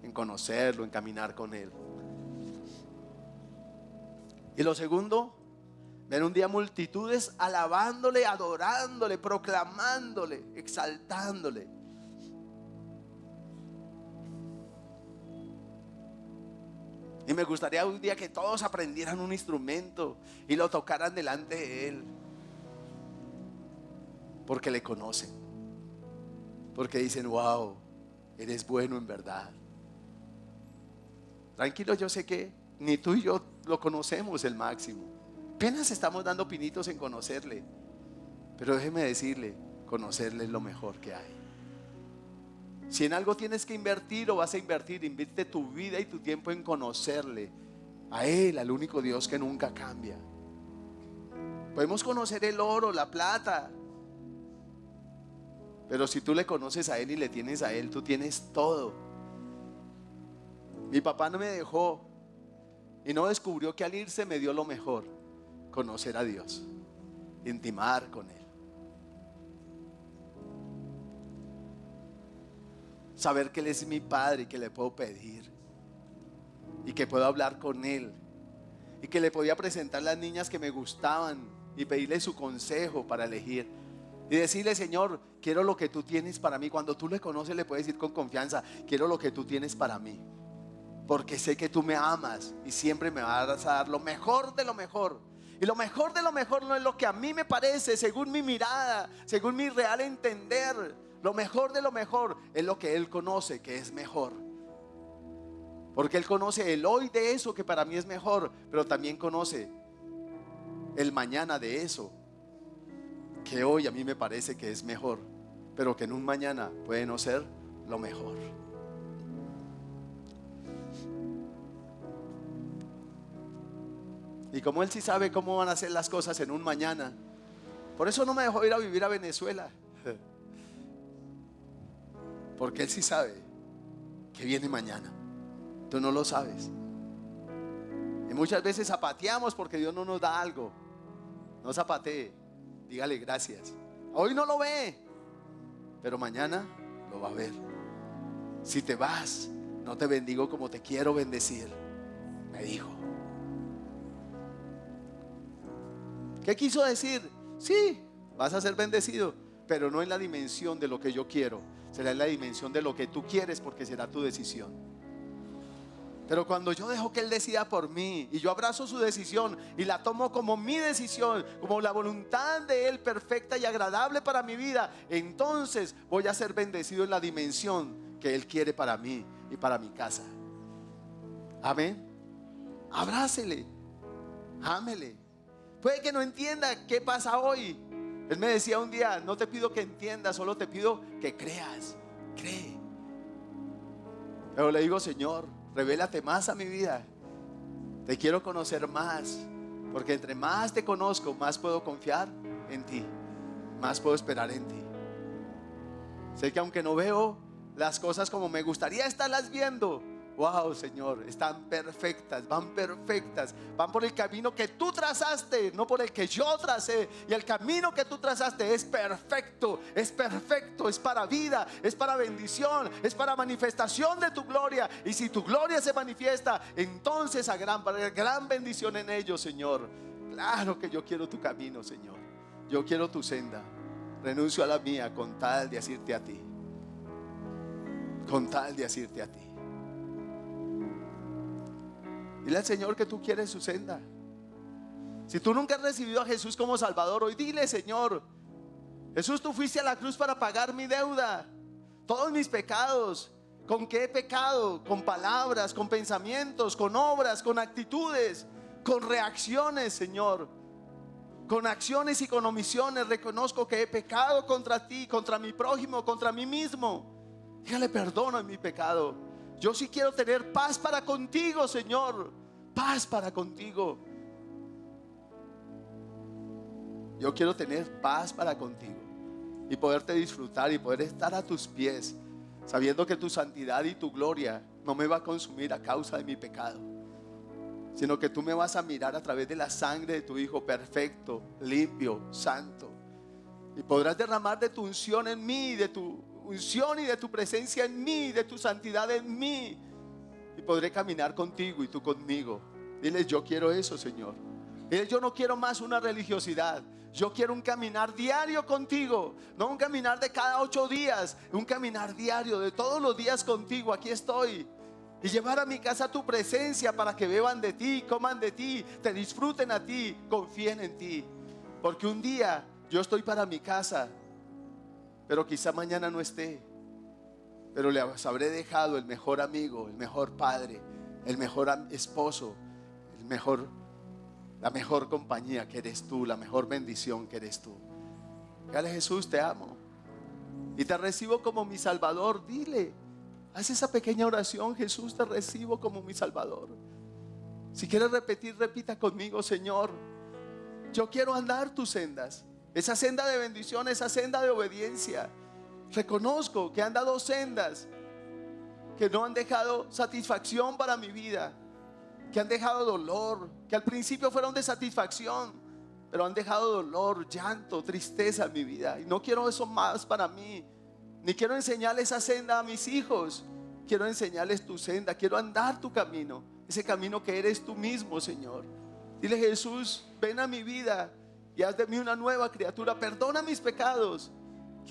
en conocerlo, en caminar con Él. Y lo segundo, ver un día multitudes alabándole, adorándole, proclamándole, exaltándole. Y me gustaría un día que todos aprendieran un instrumento y lo tocaran delante de Él, porque le conocen, porque dicen: wow, eres bueno en verdad. Tranquilo, yo sé que ni tú y yo lo conocemos el máximo, apenas estamos dando pinitos en conocerle, pero déjeme decirle, conocerle es lo mejor que hay. Si en algo tienes que invertir o vas a invertir, invierte tu vida y tu tiempo en conocerle a Él, al único Dios que nunca cambia. Podemos conocer el oro, la plata, pero si tú le conoces a Él y le tienes a Él, tú tienes todo. Mi papá no me dejó y no descubrió que al irse me dio lo mejor: conocer a Dios, intimar con Él, saber que Él es mi Padre y que le puedo pedir y que puedo hablar con Él y que le podía presentar las niñas que me gustaban y pedirle su consejo para elegir y decirle: Señor, quiero lo que tú tienes para mí. Cuando tú le conoces, le puedes decir con confianza: quiero lo que tú tienes para mí, porque sé que tú me amas y siempre me vas a dar lo mejor de lo mejor. Y lo mejor de lo mejor no es lo que a mí me parece, según mi mirada, según mi real entender. Lo mejor de lo mejor es lo que Él conoce, que es mejor. Porque Él conoce el hoy de eso que para mí es mejor, pero también conoce el mañana de eso que hoy a mí me parece que es mejor, pero que en un mañana puede no ser lo mejor. Y como Él sí sabe cómo van a ser las cosas en un mañana, por eso no me dejó ir a vivir a Venezuela, porque Él sí sabe que viene mañana. Tú no lo sabes. Y muchas veces zapateamos porque Dios no nos da algo. No zapatee, dígale gracias. Hoy no lo ve, pero mañana lo va a ver. Si te vas, no te bendigo como te quiero bendecir, me dijo. ¿Qué quiso decir? Sí, vas a ser bendecido, pero no en la dimensión de lo que yo quiero, será en la dimensión de lo que tú quieres, porque será tu decisión. Pero cuando yo dejo que Él decida por mí y yo abrazo su decisión y la tomo como mi decisión, como la voluntad de Él perfecta y agradable para mi vida, entonces voy a ser bendecido en la dimensión que Él quiere para mí y para mi casa. Amén. Abrácele, ámele. Puede que no entienda qué pasa hoy. Él me decía un día: no te pido que entiendas, solo te pido que creas. Cree. Pero le digo: Señor, revélate más a mi vida. Te quiero conocer más, porque entre más te conozco, más puedo confiar en ti, más puedo esperar en ti. Sé que aunque no veo las cosas como me gustaría estarlas viendo, wow, Señor, están perfectas, van por el camino que tú trazaste, no por el que yo tracé. Y el camino que tú trazaste es perfecto, es para vida, es para bendición, es para manifestación de tu gloria. Y si tu gloria se manifiesta, entonces habrá gran bendición en ellos, Señor. Claro que yo quiero tu camino, Señor. Yo quiero tu senda. Renuncio a la mía con tal de asirte a ti. Con tal de asirte a ti. Dile al Señor que tú quieres su senda. Si tú nunca has recibido a Jesús como Salvador, hoy dile: Señor Jesús, tú fuiste a la cruz para pagar mi deuda, todos mis pecados. ¿Con qué he pecado? Con palabras, con pensamientos, con obras, con actitudes, con reacciones, Señor. Con acciones y con omisiones. Reconozco que he pecado contra ti, contra mi prójimo, contra mí mismo. Dígale: perdono en mi pecado. Yo sí quiero tener paz para contigo, Señor. Paz para contigo. Yo quiero tener paz para contigo y poderte disfrutar y poder estar a tus pies, sabiendo que tu santidad y tu gloria no me va a consumir a causa de mi pecado, sino que tú me vas a mirar a través de la sangre de tu Hijo perfecto, limpio, santo, y podrás derramar de tu unción en mí, de tu unción y de tu presencia en mí, de tu santidad en mí. Y podré caminar contigo y tú conmigo. Dile, yo quiero eso, Señor. Dile, yo no quiero más una religiosidad. Yo quiero un caminar diario contigo. No un caminar de cada 8 días. Un caminar diario de todos los días contigo. Aquí estoy. Y llevar a mi casa tu presencia para que beban de ti, coman de ti, te disfruten a ti, confíen en ti. Porque un día yo estoy para mi casa, pero quizá mañana no esté. Pero les habré dejado el mejor amigo, el mejor padre, el mejor esposo, la mejor compañía que eres tú, la mejor bendición que eres tú. Dígale, Jesús, te amo y te recibo como mi Salvador. Dile, haz esa pequeña oración: Jesús, te recibo como mi Salvador. Si quieres repetir, repita conmigo: Señor, yo quiero andar tus sendas, esa senda de bendición, esa senda de obediencia. Reconozco que han dado sendas que no han dejado satisfacción para mi vida, que han dejado dolor, que al principio fueron de satisfacción, pero han dejado dolor, llanto, tristeza en mi vida. Y no quiero eso más para mí. Ni quiero enseñarles esa senda a mis hijos. Quiero enseñarles tu senda. Quiero andar tu camino, ese camino que eres tú mismo, Señor. Dile, Jesús, ven a mi vida y haz de mí una nueva criatura. Perdona mis pecados,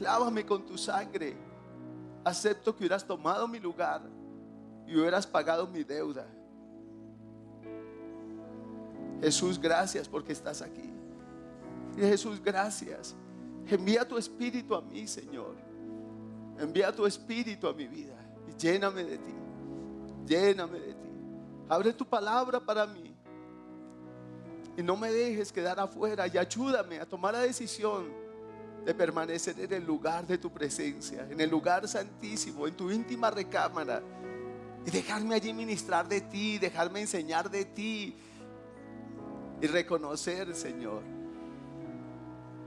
lávame con tu sangre. Acepto que hubieras tomado mi lugar y hubieras pagado mi deuda. Jesús, gracias porque estás aquí. Dile, Jesús, gracias. Envía tu espíritu a mí, Señor. Envía tu espíritu a mi vida y lléname de ti. Lléname de ti. Abre tu palabra para mí y no me dejes quedar afuera, y ayúdame a tomar la decisión de permanecer en el lugar de tu presencia, en el lugar santísimo, en tu íntima recámara, y dejarme allí ministrar de ti, dejarme enseñar de ti y reconocer, Señor,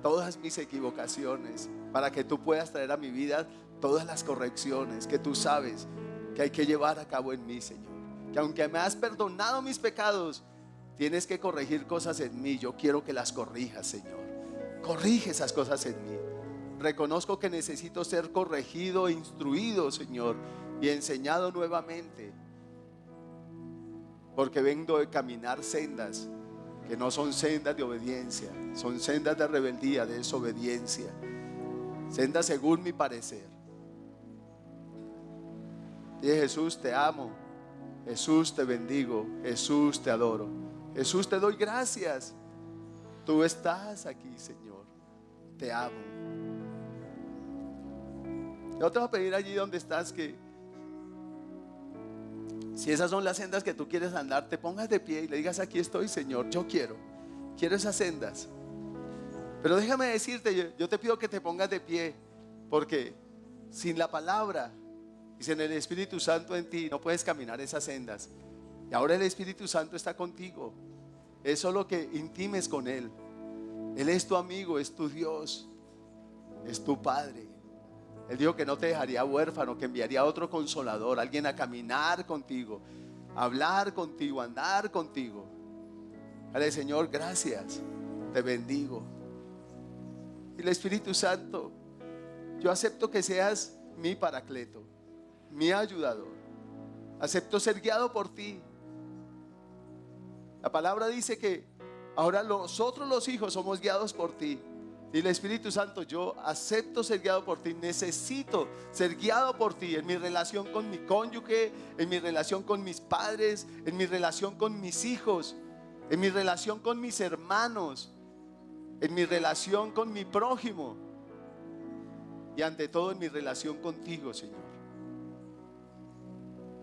todas mis equivocaciones, para que tú puedas traer a mi vida todas las correcciones que tú sabes que hay que llevar a cabo en mí, Señor. Que aunque me has perdonado mis pecados, tienes que corregir cosas en mí. Yo quiero que las corrijas, Señor. Corrige esas cosas en mí. Reconozco que necesito ser corregido, instruido, Señor, y enseñado nuevamente, porque vengo de caminar sendas que no son sendas de obediencia, son sendas de rebeldía, de desobediencia, sendas según mi parecer. Y Jesús, te amo. Jesús, te bendigo. Jesús, te adoro. Jesús, te doy gracias. Tú estás aquí, Señor. Te amo. Yo te voy a pedir allí donde estás que, si esas son las sendas que tú quieres andar, te pongas de pie y le digas: aquí estoy, Señor, yo quiero esas sendas. Pero déjame decirte, yo te pido que te pongas de pie, porque sin la palabra y sin el Espíritu Santo en ti no puedes caminar esas sendas. Y ahora el Espíritu Santo está contigo. Es solo que intimes con Él. Él es tu amigo, es tu Dios, es tu Padre. Él dijo que no te dejaría huérfano, que enviaría a otro consolador, alguien a caminar contigo, a hablar contigo, a andar contigo. Dale: Señor, gracias, te bendigo. Y el Espíritu Santo, yo acepto que seas mi paracleto, mi ayudador. Acepto ser guiado por ti. La palabra dice que ahora nosotros los hijos somos guiados por ti. Y el Espíritu Santo, yo acepto ser guiado por ti. Necesito ser guiado por ti en mi relación con mi cónyuge, en mi relación con mis padres, en mi relación con mis hijos, en mi relación con mis hermanos, en mi relación con mi prójimo, y ante todo en mi relación contigo, Señor.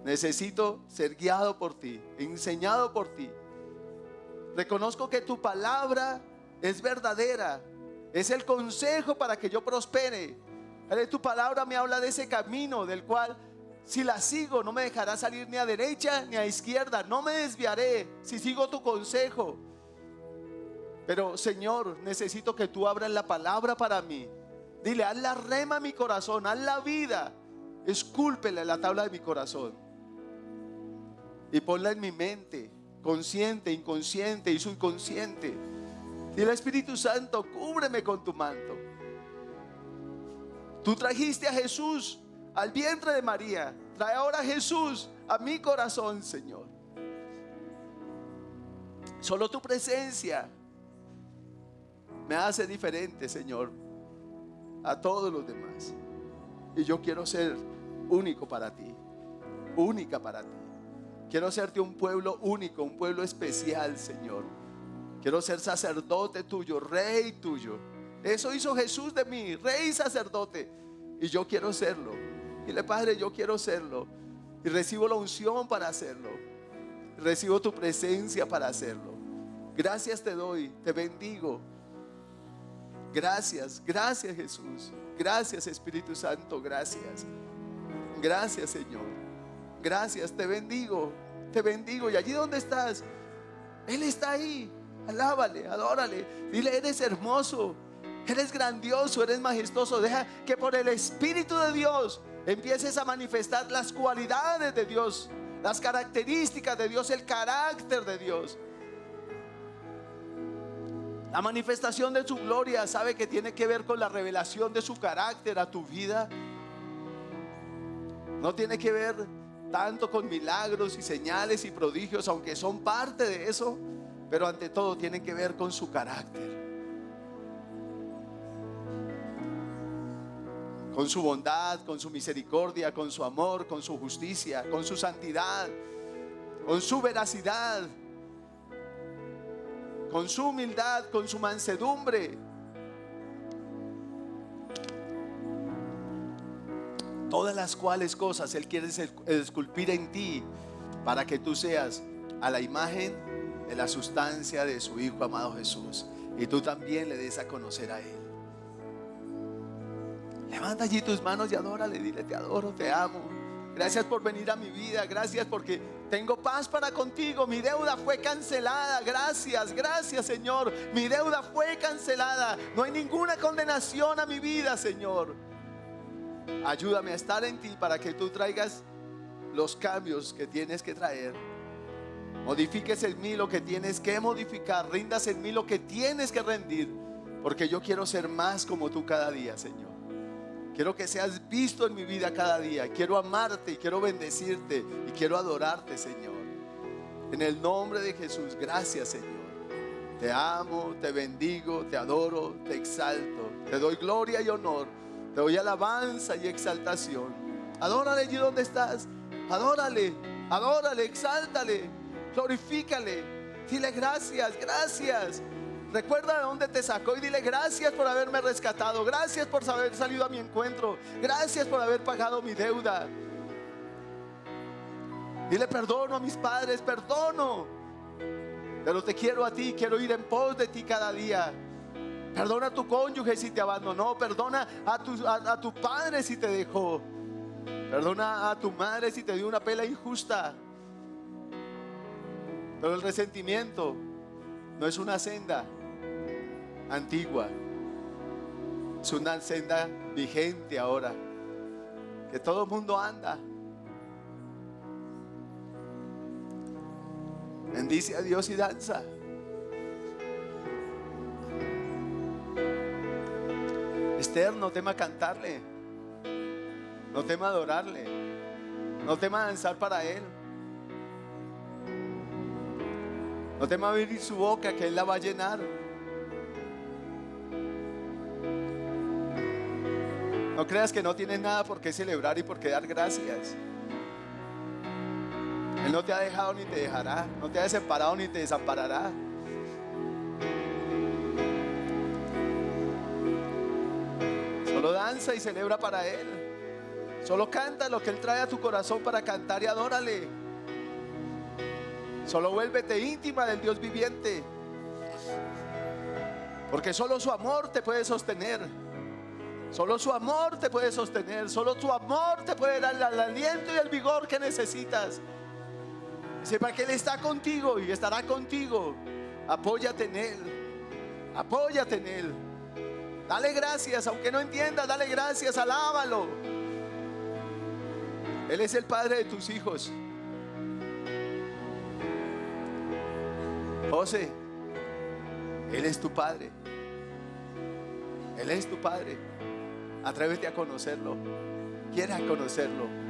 Necesito ser guiado por ti, enseñado por ti. Reconozco que tu palabra es verdadera, es el consejo para que yo prospere. Tu palabra me habla de ese camino del cual, si la sigo, no me dejará salir ni a derecha ni a izquierda. No me desviaré si sigo tu consejo. Pero, Señor, necesito que tú abras la palabra para mí. Dile: haz la rema a mi corazón, haz la vida, escúlpela en la tabla de mi corazón y ponla en mi mente, consciente, inconsciente y subconsciente. Dile: Espíritu Santo, cúbreme con tu manto. Tú trajiste a Jesús al vientre de María. Trae ahora a Jesús a mi corazón, Señor. Solo tu presencia me hace diferente, Señor, a todos los demás. Y yo quiero ser único para ti, única para ti. Quiero hacerte un pueblo único, un pueblo especial, Señor. Quiero ser sacerdote tuyo, rey tuyo. Eso hizo Jesús de mí, rey y sacerdote. Y yo quiero serlo. Dile, Padre, yo quiero serlo. Y recibo la unción para hacerlo. Recibo tu presencia para hacerlo. Gracias te doy, te bendigo. Gracias, gracias Jesús. Gracias Espíritu Santo, gracias. Gracias Señor. Gracias, te bendigo. Te bendigo. Y allí donde estás, Él está ahí. Alábale, adórale. Dile, eres hermoso, eres grandioso, eres majestuoso. Deja que por el Espíritu de Dios empieces a manifestar las cualidades de Dios, las características de Dios, el carácter de Dios. La manifestación de su gloria, sabe que tiene que ver con la revelación de su carácter a tu vida. No tiene que ver tanto con milagros y señales y prodigios, aunque son parte de eso, pero ante todo tienen que ver con su carácter, con su bondad, con su misericordia, con su amor, con su justicia, con su santidad, con su veracidad, con su humildad, con su mansedumbre. Todas las cuales cosas Él quiere esculpir en ti para que tú seas a la imagen de la sustancia de su Hijo amado Jesús, y tú también le des a conocer a Él. Levanta allí tus manos y adórale, dile, te adoro, te amo. Gracias por venir a mi vida, gracias porque tengo paz para contigo. Mi deuda fue cancelada, gracias, gracias Señor. Mi deuda fue cancelada, no hay ninguna condenación a mi vida, Señor. Ayúdame a estar en ti para que tú traigas los cambios que tienes que traer. Modifiques en mí lo que tienes que modificar, rindas en mí lo que tienes que rendir, porque yo quiero ser más como tú cada día, Señor. Quiero que seas visto en mi vida cada día. Quiero amarte y quiero bendecirte y quiero adorarte, Señor. En el nombre de Jesús, gracias, Señor. Te amo, te bendigo, te adoro, te exalto. Te doy gloria y honor. Te doy alabanza y exaltación. Adórale allí donde estás. Adórale, adórale, exáltale, glorifícale. Dile gracias, gracias. Recuerda de dónde te sacó y dile gracias por haberme rescatado. Gracias por haber salido a mi encuentro. Gracias por haber pagado mi deuda. Dile perdono a mis padres, perdono. Pero te quiero a ti, quiero ir en pos de ti cada día. Perdona a tu cónyuge si te abandonó. Perdona a tu padre si te dejó. Perdona a tu madre si te dio una pela injusta. Pero el resentimiento no es una senda antigua, es una senda vigente ahora, que todo el mundo anda. Bendice a Dios y danza. Esther, no tema cantarle, no tema adorarle, no tema danzar para Él, no tema abrir su boca, que Él la va a llenar. No creas que no tienes nada por qué celebrar y por qué dar gracias. Él no te ha dejado ni te dejará, no te ha separado ni te desamparará. Solo danza y celebra para Él. Solo canta lo que Él trae a tu corazón para cantar y adórale. Solo vuélvete íntima del Dios viviente, porque solo su amor te puede sostener. Solo su amor te puede sostener. Solo su amor te puede dar el aliento y el vigor que necesitas. Sepa que Él está contigo y estará contigo. Apóyate en Él. Apóyate en Él. Dale gracias, aunque no entiendas, dale gracias, alábalo. Él es el Padre de tus hijos. José, Él es tu Padre. Él es tu Padre. Atrévete a conocerlo. Quiera conocerlo.